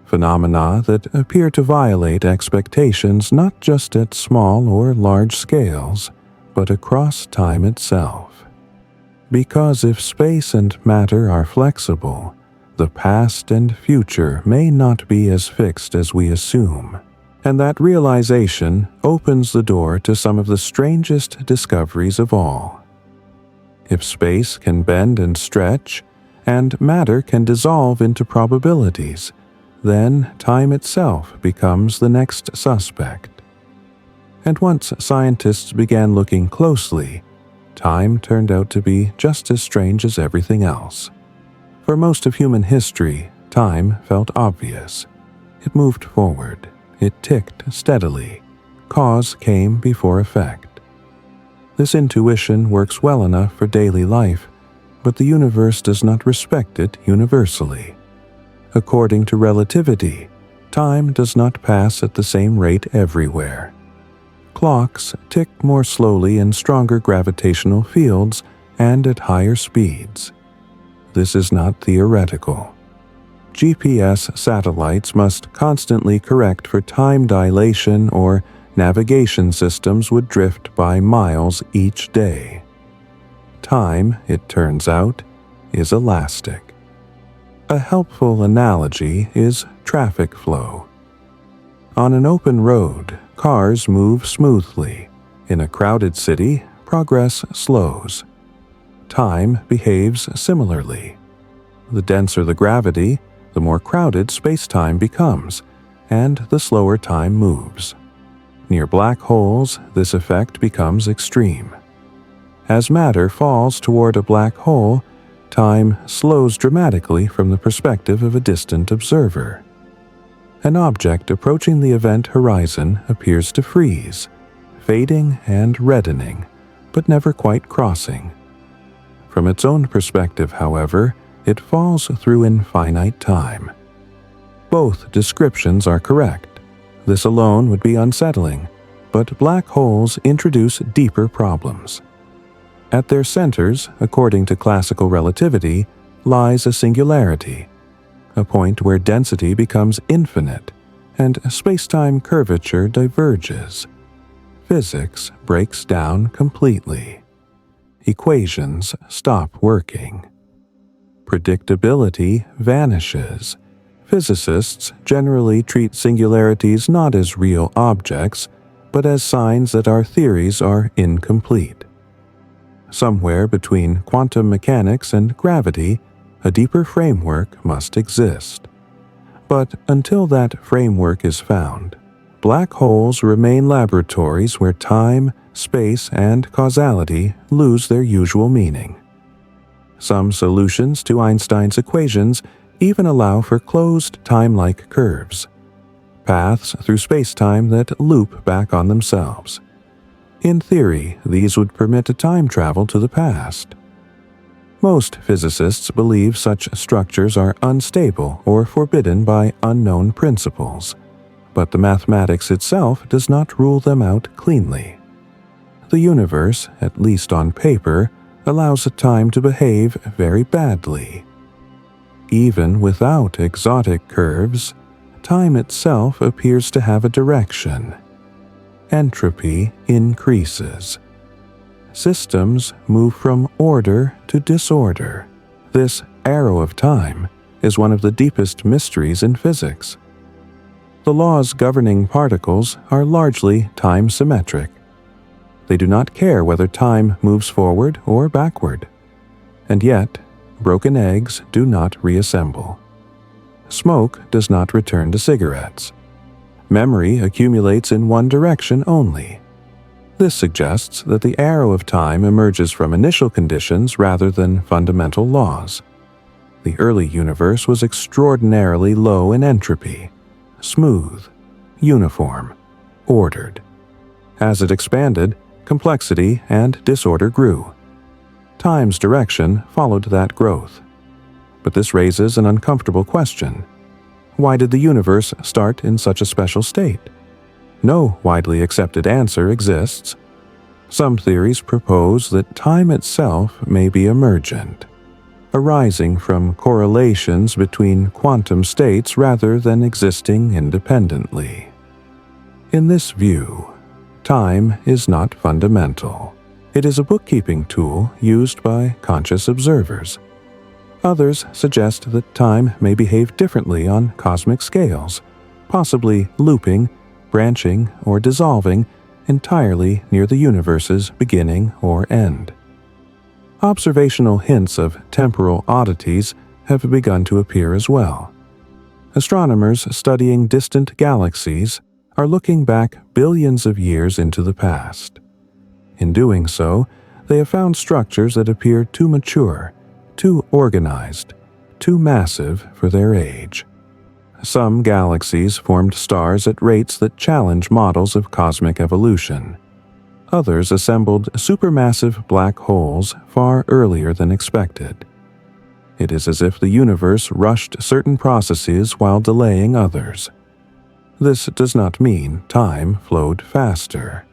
Phenomena that appear to violate expectations not just at small or large scales, but across time itself. Because if space and matter are flexible, the past and future may not be as fixed as we assume, and that realization opens the door to some of the strangest discoveries of all. If space can bend and stretch, and matter can dissolve into probabilities, then time itself becomes the next suspect. And once scientists began looking closely, time turned out to be just as strange as everything else. For most of human history, time felt obvious. It moved forward. It ticked steadily. Cause came before effect. This intuition works well enough for daily life, but the universe does not respect it universally. According to relativity, time does not pass at the same rate everywhere. Clocks tick more slowly in stronger gravitational fields and at higher speeds. This is not theoretical. GPS satellites must constantly correct for time dilation, or navigation systems would drift by miles each day. Time, it turns out, is elastic. A helpful analogy is traffic flow. On an open road, cars move smoothly. In a crowded city, progress slows. Time behaves similarly. The denser the gravity, the more crowded space-time becomes, and the slower time moves. Near black holes, this effect becomes extreme. As matter falls toward a black hole, time slows dramatically from the perspective of a distant observer. An object approaching the event horizon appears to freeze, fading and reddening, but never quite crossing. From its own perspective, however, it falls through infinite time. Both descriptions are correct. This alone would be unsettling, but black holes introduce deeper problems. At their centers, according to classical relativity, lies a singularity, a point where density becomes infinite and space-time curvature diverges. Physics breaks down completely. Equations stop working. Predictability vanishes. Physicists generally treat singularities not as real objects, but as signs that our theories are incomplete. Somewhere between quantum mechanics and gravity, a deeper framework must exist. But until that framework is found, black holes remain laboratories where time, space, and causality lose their usual meaning. Some solutions to Einstein's equations even allow for closed time-like curves, paths through space-time that loop back on themselves. In theory, these would permit a time travel to the past. Most physicists believe such structures are unstable or forbidden by unknown principles, but the mathematics itself does not rule them out cleanly. The universe, at least on paper, allows time to behave very badly. Even without exotic curves, time itself appears to have a direction. Entropy increases. Systems move from order to disorder. This arrow of time is one of the deepest mysteries in physics. The laws governing particles are largely time-symmetric. They do not care whether time moves forward or backward. And yet, broken eggs do not reassemble. Smoke does not return to cigarettes. Memory accumulates in one direction only. This suggests that the arrow of time emerges from initial conditions rather than fundamental laws. The early universe was extraordinarily low in entropy, smooth, uniform, ordered. As it expanded, complexity and disorder grew. Time's direction followed that growth. But this raises an uncomfortable question. Why did the universe start in such a special state? No widely accepted answer exists. Some theories propose that time itself may be emergent, arising from correlations between quantum states rather than existing independently. In this view, time is not fundamental. It is a bookkeeping tool used by conscious observers. Others suggest that time may behave differently on cosmic scales, possibly looping, branching, or dissolving entirely near the universe's beginning or end. Observational hints of temporal oddities have begun to appear as well. Astronomers studying distant galaxies are looking back billions of years into the past. In doing so, they have found structures that appear too mature, too organized, too massive for their age. Some galaxies formed stars at rates that challenge models of cosmic evolution. Others assembled supermassive black holes far earlier than expected. It is as if the universe rushed certain processes while delaying others. This does not mean time flowed faster,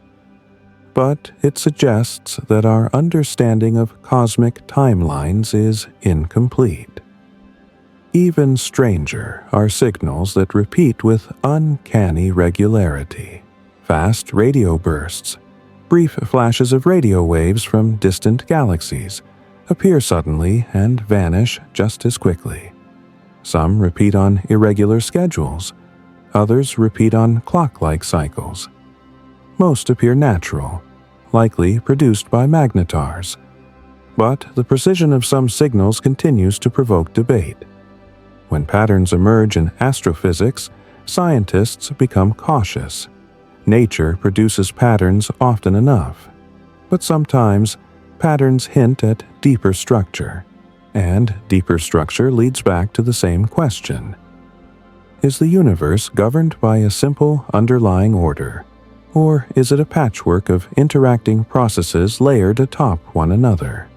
but it suggests that our understanding of cosmic timelines is incomplete. Even stranger are signals that repeat with uncanny regularity. Fast radio bursts, brief flashes of radio waves from distant galaxies, appear suddenly and vanish just as quickly. Some repeat on irregular schedules. Others repeat on clock-like cycles. Most appear natural, likely produced by magnetars. But the precision of some signals continues to provoke debate. When patterns emerge in astrophysics, scientists become cautious. Nature produces patterns often enough, but sometimes patterns hint at deeper structure, and deeper structure leads back to the same question. Is the universe governed by a simple underlying order, or is it a patchwork of interacting processes layered atop one another?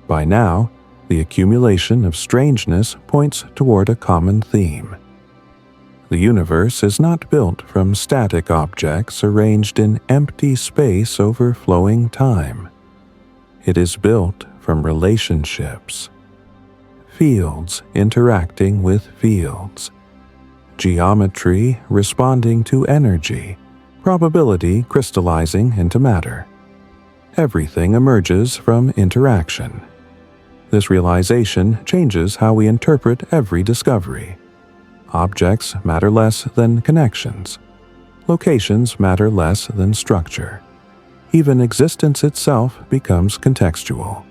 By now, the accumulation of strangeness points toward a common theme. The universe is not built from static objects arranged in empty space over flowing time. It is built from relationships. Fields interacting with fields. Geometry responding to energy. Probability crystallizing into matter. Everything emerges from interaction. This realization changes how we interpret every discovery. Objects matter less than connections. Locations matter less than structure. Even existence itself becomes contextual.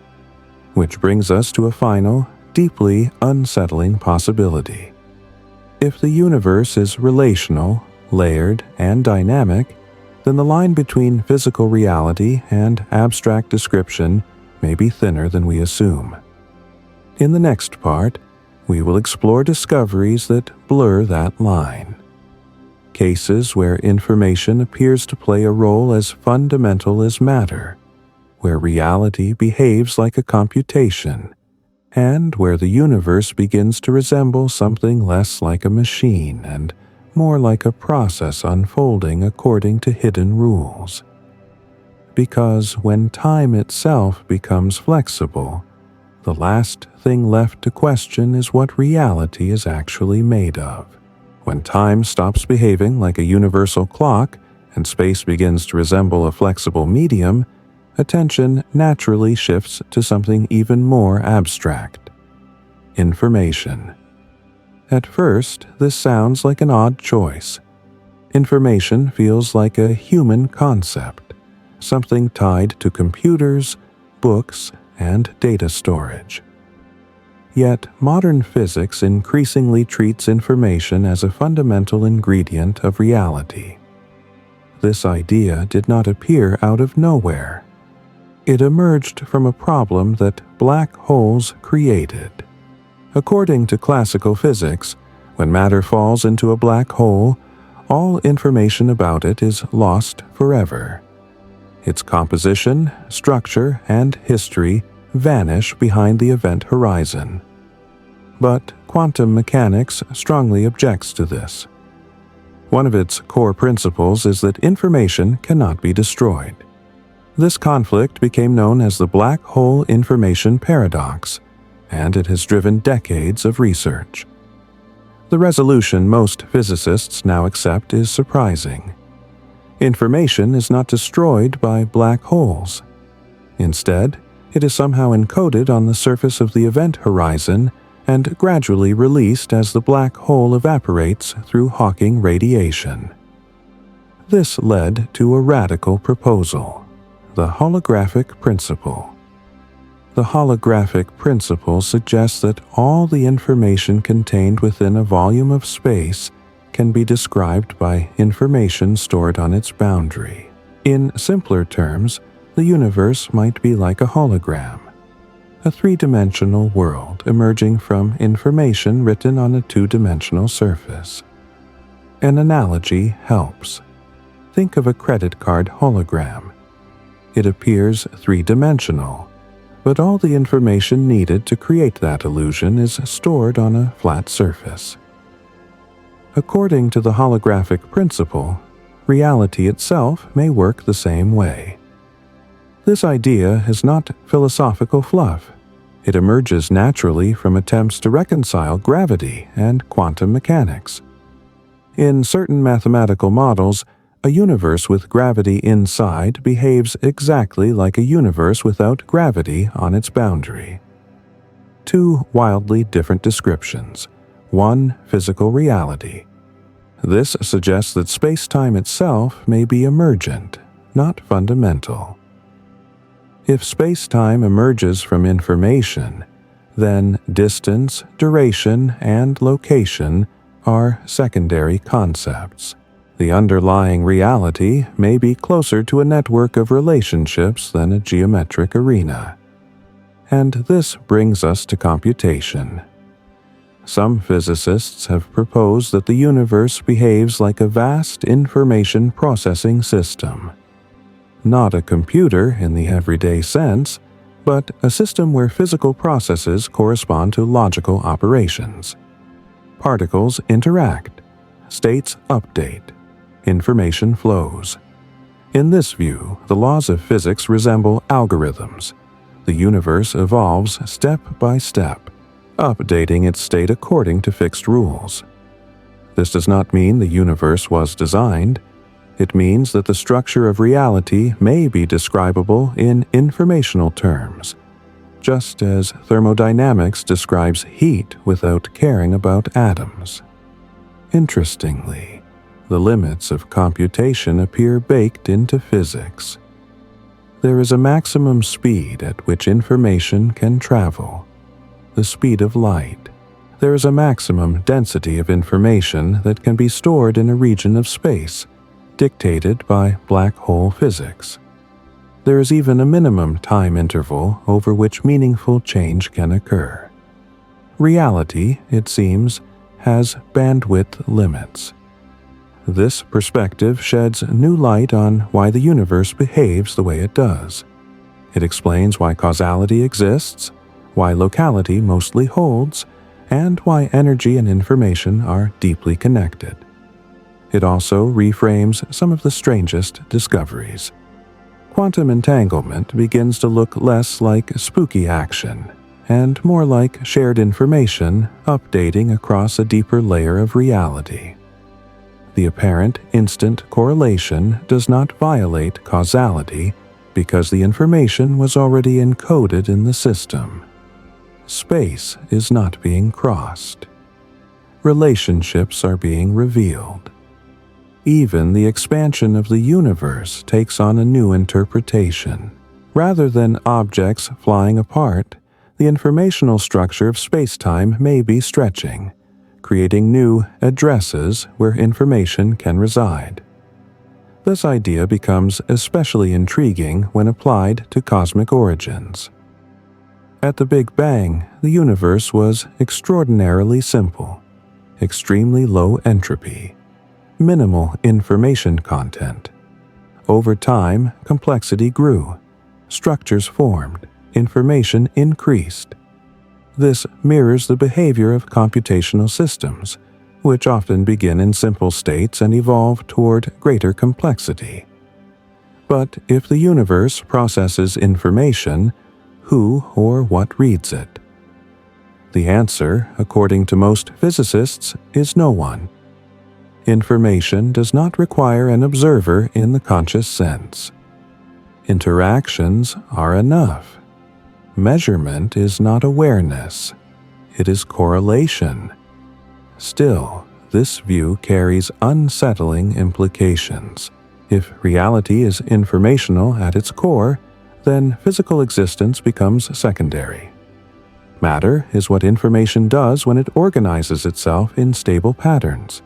Which brings us to a final, deeply unsettling possibility. If the universe is relational, layered, and dynamic, then the line between physical reality and abstract description may be thinner than we assume. In the next part, we will explore discoveries that blur that line. Cases where information appears to play a role as fundamental as matter, where reality behaves like a computation, and where the universe begins to resemble something less like a machine and more like a process unfolding according to hidden rules. Because when time itself becomes flexible, the last thing left to question is what reality is actually made of. When time stops behaving like a universal clock and space begins to resemble a flexible medium, attention naturally shifts to something even more abstract: information. At first, this sounds like an odd choice. Information feels like a human concept, something tied to computers, books, and data storage. Yet, modern physics increasingly treats information as a fundamental ingredient of reality. This idea did not appear out of nowhere. It emerged from a problem that black holes created. According to classical physics, when matter falls into a black hole, all information about it is lost forever. Its composition, structure, and history vanish behind the event horizon. But quantum mechanics strongly objects to this. One of its core principles is that information cannot be destroyed. This conflict became known as the black hole information paradox, and it has driven decades of research. The resolution most physicists now accept is surprising. Information is not destroyed by black holes. Instead, it is somehow encoded on the surface of the event horizon and gradually released as the black hole evaporates through Hawking radiation. This led to a radical proposal: the holographic principle. The holographic principle suggests that all the information contained within a volume of space can be described by information stored on its boundary. In simpler terms, the universe might be like a hologram, a three-dimensional world emerging from information written on a two-dimensional surface. An analogy helps. Think of a credit card hologram. It appears three-dimensional, but all the information needed to create that illusion is stored on a flat surface. According to the holographic principle, reality itself may work the same way. This idea is not philosophical fluff. It emerges naturally from attempts to reconcile gravity and quantum mechanics. In certain mathematical models, a universe with gravity inside behaves exactly like a universe without gravity on its boundary. Two wildly different descriptions, one physical reality. This suggests that space-time itself may be emergent, not fundamental. If space-time emerges from information, then distance, duration, and location are secondary concepts. The underlying reality may be closer to a network of relationships than a geometric arena. And this brings us to computation. Some physicists have proposed that the universe behaves like a vast information processing system. Not a computer in the everyday sense, but a system where physical processes correspond to logical operations. Particles interact, states update, information flows. In this view, the laws of physics resemble algorithms. The universe evolves step by step, updating its state according to fixed rules. This does not mean the universe was designed. It means that the structure of reality may be describable in informational terms, just as thermodynamics describes heat without caring about atoms. Interestingly, the limits of computation appear baked into physics. There is a maximum speed at which information can travel, the speed of light. There is a maximum density of information that can be stored in a region of space, dictated by black hole physics. There is even a minimum time interval over which meaningful change can occur. Reality, it seems, has bandwidth limits. This perspective sheds new light on why the universe behaves the way it does. It explains why causality exists, why locality mostly holds, and why energy and information are deeply connected. It also reframes some of the strangest discoveries. Quantum entanglement begins to look less like spooky action and more like shared information updating across a deeper layer of reality. The apparent instant correlation does not violate causality because the information was already encoded in the system. Space is not being crossed. Relationships are being revealed. Even the expansion of the universe takes on a new interpretation. Rather than objects flying apart, the informational structure of space-time may be stretching, creating new addresses where information can reside. This idea becomes especially intriguing when applied to cosmic origins. At the Big Bang, the universe was extraordinarily simple, extremely low entropy, minimal information content. Over time, complexity grew, structures formed, information increased. This mirrors the behavior of computational systems, which often begin in simple states and evolve toward greater complexity. But if the universe processes information, who or what reads it? The answer, according to most physicists, is no one. Information does not require an observer in the conscious sense. Interactions are enough. Measurement is not awareness. It is correlation. Still, this view carries unsettling implications. If reality is informational at its core, then physical existence becomes secondary. Matter is what information does when it organizes itself in stable patterns.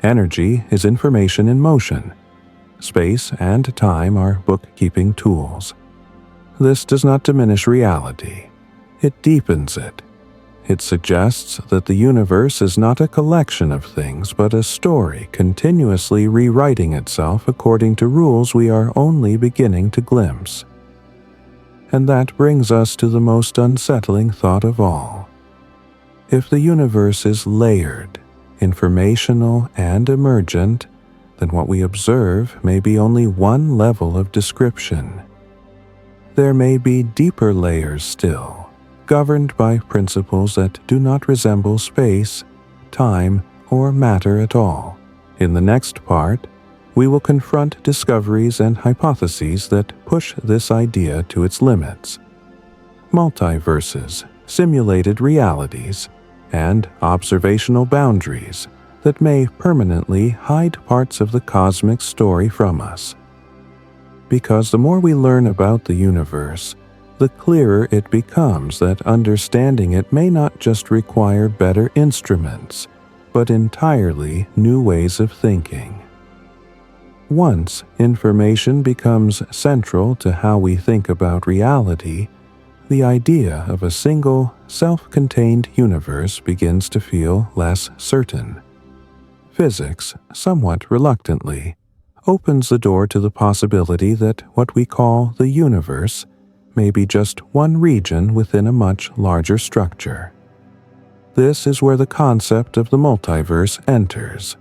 Energy is information in motion. Space and time are bookkeeping tools. This does not diminish reality. It deepens it. It suggests that the universe is not a collection of things, but a story continuously rewriting itself according to rules we are only beginning to glimpse. And that brings us to the most unsettling thought of all. If the universe is layered, informational, and emergent, then what we observe may be only one level of description. There may be deeper layers still, governed by principles that do not resemble space, time, or matter at all. In the next part, we will confront discoveries and hypotheses that push this idea to its limits. Multiverses, simulated realities, and observational boundaries that may permanently hide parts of the cosmic story from us. Because the more we learn about the universe, the clearer it becomes that understanding it may not just require better instruments, but entirely new ways of thinking. Once information becomes central to how we think about reality, the idea of a single, self-contained universe begins to feel less certain. Physics, somewhat reluctantly, opens the door to the possibility that what we call the universe may be just one region within a much larger structure. This is where the concept of the multiverse enters,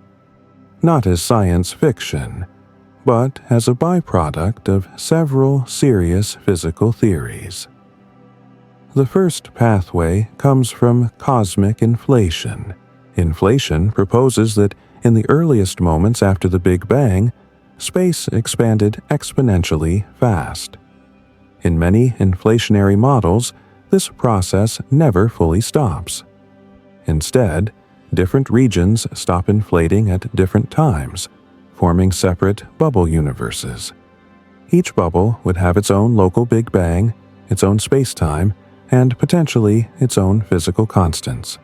not as science fiction, but as a byproduct of several serious physical theories. The first pathway comes from cosmic inflation. Inflation proposes that in the earliest moments after the Big Bang, space expanded exponentially fast. In many inflationary models, this process never fully stops. Instead, different regions stop inflating at different times, forming separate bubble universes. Each bubble would have its own local Big Bang, its own space-time, and potentially its own physical constants.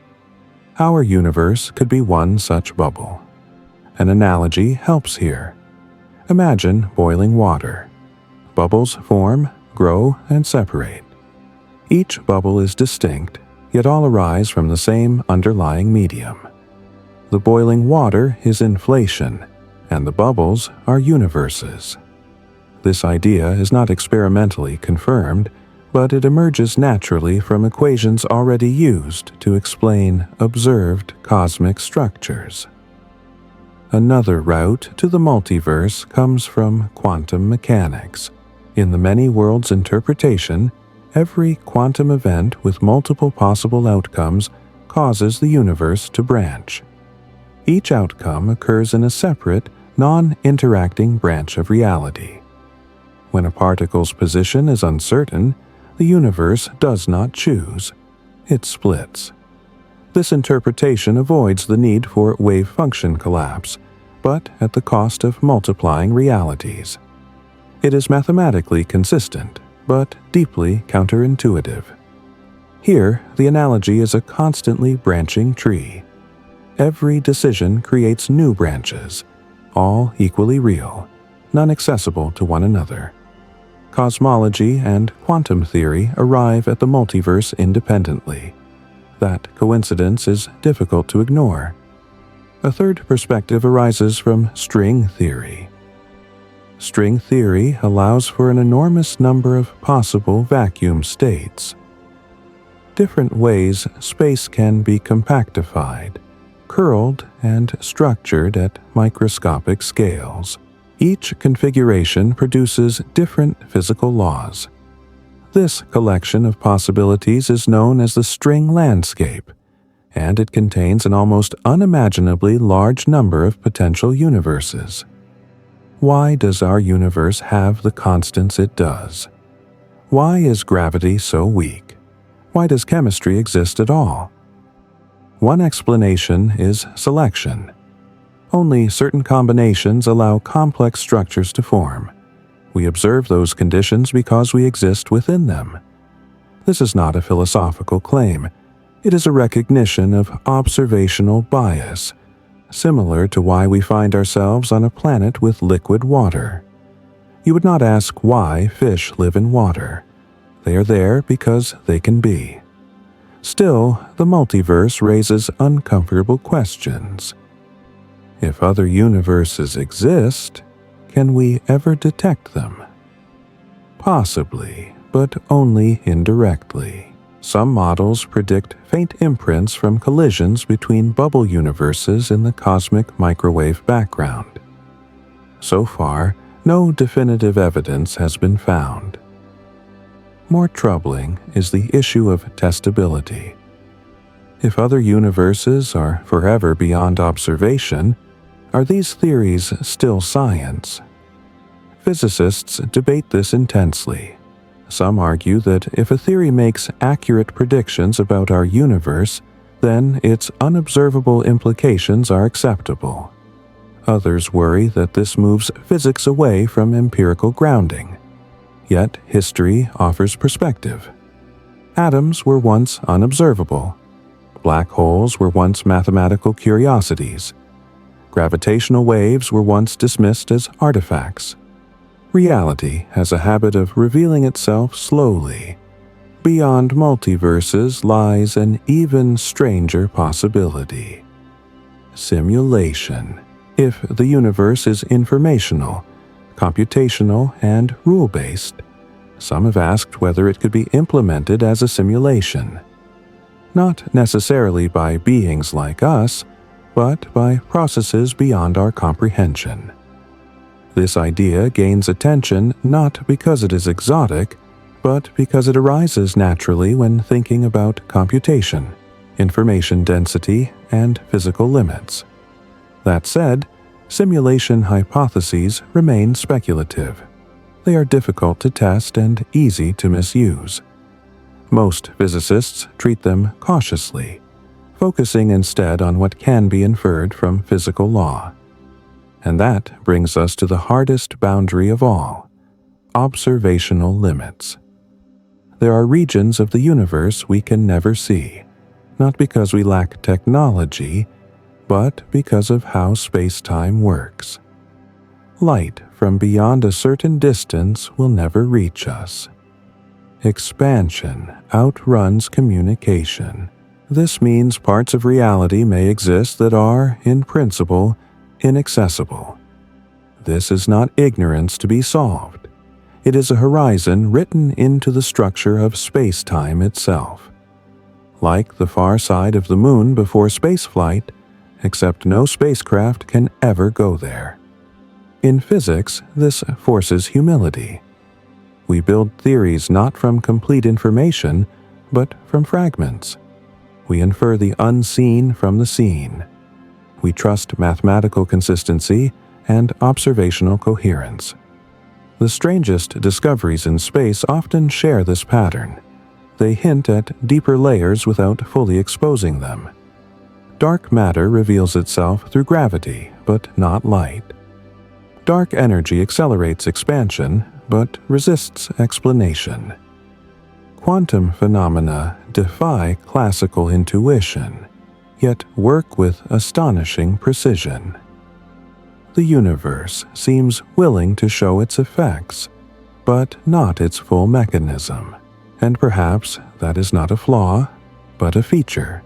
Our universe could be one such bubble. An analogy helps here. Imagine boiling water. Bubbles form, grow, and separate. Each bubble is distinct, yet all arise from the same underlying medium. The boiling water is inflation, and the bubbles are universes. This idea is not experimentally confirmed, but it emerges naturally from equations already used to explain observed cosmic structures. Another route to the multiverse comes from quantum mechanics. In the many worlds interpretation, every quantum event with multiple possible outcomes causes the universe to branch. Each outcome occurs in a separate, non-interacting branch of reality. When a particle's position is uncertain, the universe does not choose. It splits. This interpretation avoids the need for wave function collapse, but at the cost of multiplying realities. It is mathematically consistent, but deeply counterintuitive. Here, the analogy is a constantly branching tree. Every decision creates new branches, all equally real, none accessible to one another. Cosmology and quantum theory arrive at the multiverse independently. That coincidence is difficult to ignore. A third perspective arises from string theory. String theory allows for an enormous number of possible vacuum states. Different ways space can be compactified, curled, and structured at microscopic scales. Each configuration produces different physical laws. This collection of possibilities is known as the string landscape, and it contains an almost unimaginably large number of potential universes. Why does our universe have the constants it does? Why is gravity so weak? Why does chemistry exist at all? One explanation is selection. Only certain combinations allow complex structures to form. We observe those conditions because we exist within them. This is not a philosophical claim. It is a recognition of observational bias, similar to why we find ourselves on a planet with liquid water. You would not ask why fish live in water. They are there because they can be. Still, the multiverse raises uncomfortable questions. If other universes exist, can we ever detect them? Possibly, but only indirectly. Some models predict faint imprints from collisions between bubble universes in the cosmic microwave background. So far, no definitive evidence has been found. More troubling is the issue of testability. If other universes are forever beyond observation, are these theories still science? Physicists debate this intensely. Some argue that if a theory makes accurate predictions about our universe, then its unobservable implications are acceptable. Others worry that this moves physics away from empirical grounding. Yet history offers perspective. Atoms were once unobservable. Black holes were once mathematical curiosities. Gravitational waves were once dismissed as artifacts. Reality has a habit of revealing itself slowly. Beyond multiverses lies an even stranger possibility. Simulation. If the universe is informational, computational, and rule-based, some have asked whether it could be implemented as a simulation. Not necessarily by beings like us, but by processes beyond our comprehension. This idea gains attention not because it is exotic, but because it arises naturally when thinking about computation, information density, and physical limits. That said, simulation hypotheses remain speculative. They are difficult to test and easy to misuse. Most physicists treat them cautiously, focusing instead on what can be inferred from physical law. And that brings us to the hardest boundary of all: observational limits. There are regions of the universe we can never see, not because we lack technology, but because of how space-time works. Light from beyond a certain distance will never reach us. Expansion outruns communication. This means parts of reality may exist that are, in principle, inaccessible. This is not ignorance to be solved. It is a horizon written into the structure of space-time itself. Like the far side of the moon before spaceflight, except no spacecraft can ever go there. In physics, this forces humility. We build theories not from complete information, but from fragments. We infer the unseen from the seen. We trust mathematical consistency and observational coherence. The strangest discoveries in space often share this pattern. They hint at deeper layers without fully exposing them. Dark matter reveals itself through gravity, but not light. Dark energy accelerates expansion, but resists explanation. Quantum phenomena defy classical intuition, yet work with astonishing precision. The universe seems willing to show its effects, but not its full mechanism, and perhaps that is not a flaw, but a feature.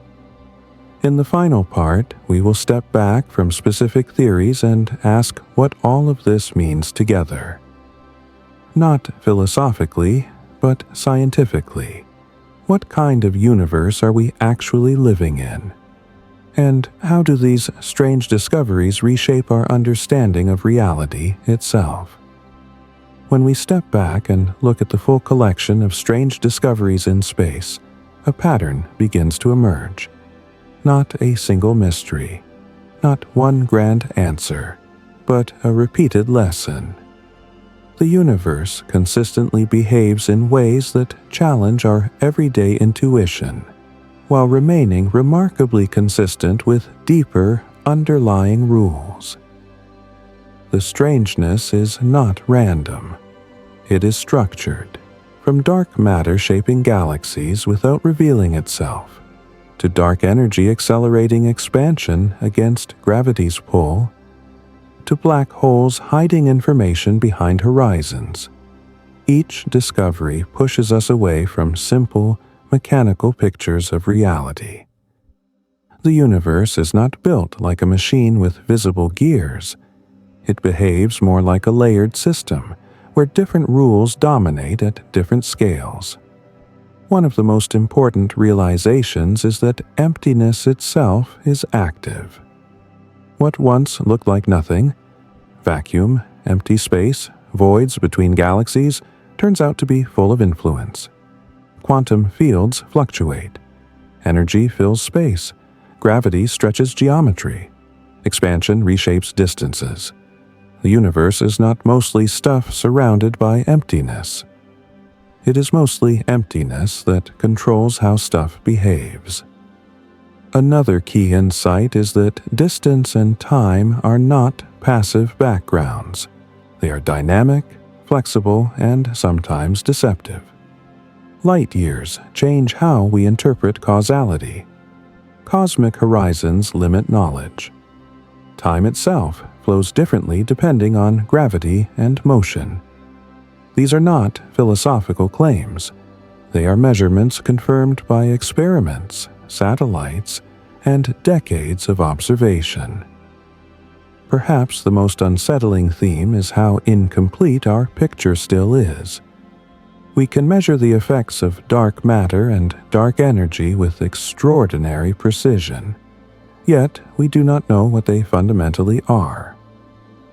In the final part, we will step back from specific theories and ask what all of this means together. Not philosophically, but scientifically. What kind of universe are we actually living in? And how do these strange discoveries reshape our understanding of reality itself? When we step back and look at the full collection of strange discoveries in space, a pattern begins to emerge. Not a single mystery, not one grand answer, but a repeated lesson. The universe consistently behaves in ways that challenge our everyday intuition, while remaining remarkably consistent with deeper, underlying rules. The strangeness is not random. It is structured, from dark matter shaping galaxies without revealing itself, to dark energy accelerating expansion against gravity's pull, to black holes hiding information behind horizons. Each discovery pushes us away from simple, mechanical pictures of reality. The universe is not built like a machine with visible gears. It behaves more like a layered system, where different rules dominate at different scales. One of the most important realizations is that emptiness itself is active. What once looked like nothing, vacuum, empty space, voids between galaxies, turns out to be full of influence. Quantum fields fluctuate. Energy fills space. Gravity stretches geometry. Expansion reshapes distances. The universe is not mostly stuff surrounded by emptiness. It is mostly emptiness that controls how stuff behaves. Another key insight is that distance and time are not passive backgrounds. They are dynamic, flexible, and sometimes deceptive. Light years change how we interpret causality. Cosmic horizons limit knowledge. Time itself flows differently depending on gravity and motion. These are not philosophical claims. They are measurements confirmed by experiments, satellites, and decades of observation. Perhaps the most unsettling theme is how incomplete our picture still is. We can measure the effects of dark matter and dark energy with extraordinary precision, yet we do not know what they fundamentally are.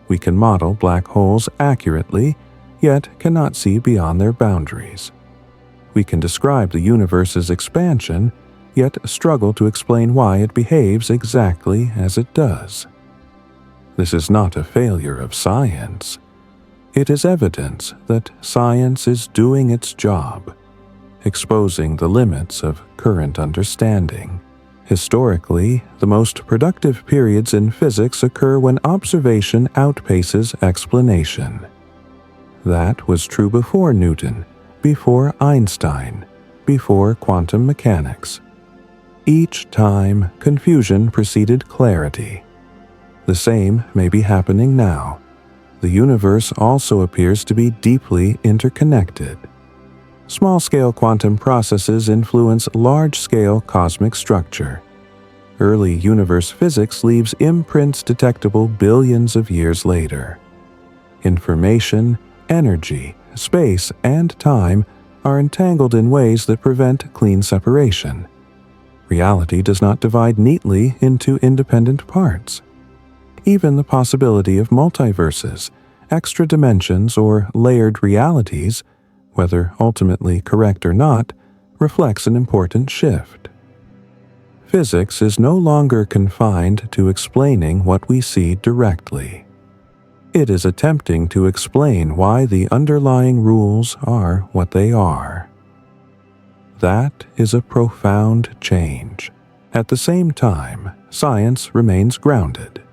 We can model black holes accurately, yet cannot see beyond their boundaries. We can describe the universe's expansion, yet struggle to explain why it behaves exactly as it does. This is not a failure of science. It is evidence that science is doing its job, exposing the limits of current understanding. Historically, the most productive periods in physics occur when observation outpaces explanation. That was true before Newton, before Einstein, before quantum mechanics. Each time, confusion preceded clarity. The same may be happening now. The universe also appears to be deeply interconnected. Small-scale quantum processes influence large-scale cosmic structure. Early universe physics leaves imprints detectable billions of years later. Information, energy, space, and time are entangled in ways that prevent clean separation. Reality does not divide neatly into independent parts. Even the possibility of multiverses, extra dimensions, or layered realities, whether ultimately correct or not, reflects an important shift. Physics is no longer confined to explaining what we see directly. It is attempting to explain why the underlying rules are what they are. That is a profound change. At the same time, science remains grounded.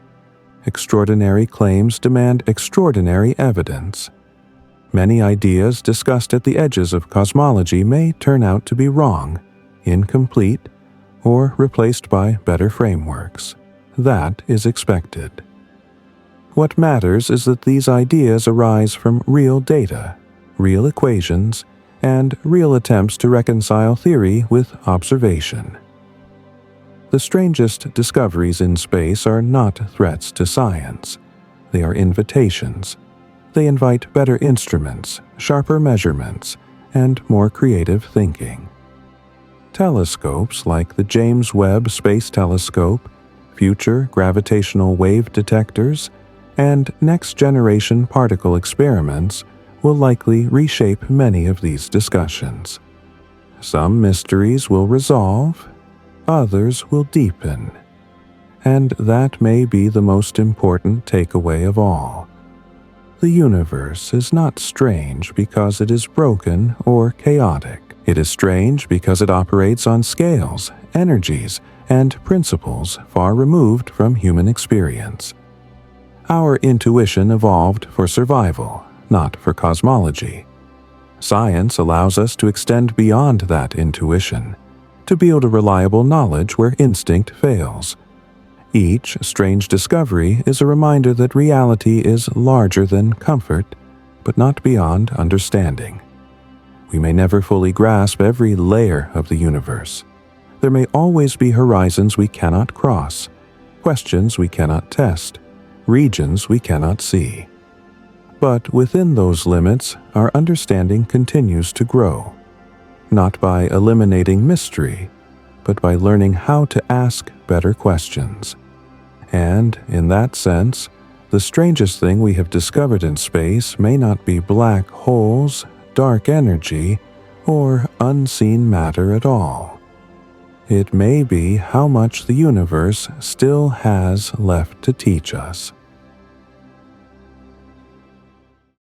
Extraordinary claims demand extraordinary evidence. Many ideas discussed at the edges of cosmology may turn out to be wrong, incomplete, or replaced by better frameworks. That is expected. What matters is that these ideas arise from real data, real equations, and real attempts to reconcile theory with observation. The strangest discoveries in space are not threats to science. They are invitations. They invite better instruments, sharper measurements, and more creative thinking. Telescopes like the James Webb Space Telescope, future gravitational wave detectors, and next-generation particle experiments will likely reshape many of these discussions. Some mysteries will resolve, others will deepen. And that may be the most important takeaway of all. The universe is not strange because it is broken or chaotic. It is strange because it operates on scales, energies, and principles far removed from human experience. Our intuition evolved for survival, not for cosmology. Science allows us to extend beyond that intuition, to build a reliable knowledge where instinct fails. Each strange discovery is a reminder that reality is larger than comfort, but not beyond understanding. We may never fully grasp every layer of the universe. There may always be horizons we cannot cross, questions we cannot test, regions we cannot see. But within those limits, our understanding continues to grow, not by eliminating mystery, but by learning how to ask better questions. And, in that sense, the strangest thing we have discovered in space may not be black holes, dark energy, or unseen matter at all. It may be how much the universe still has left to teach us.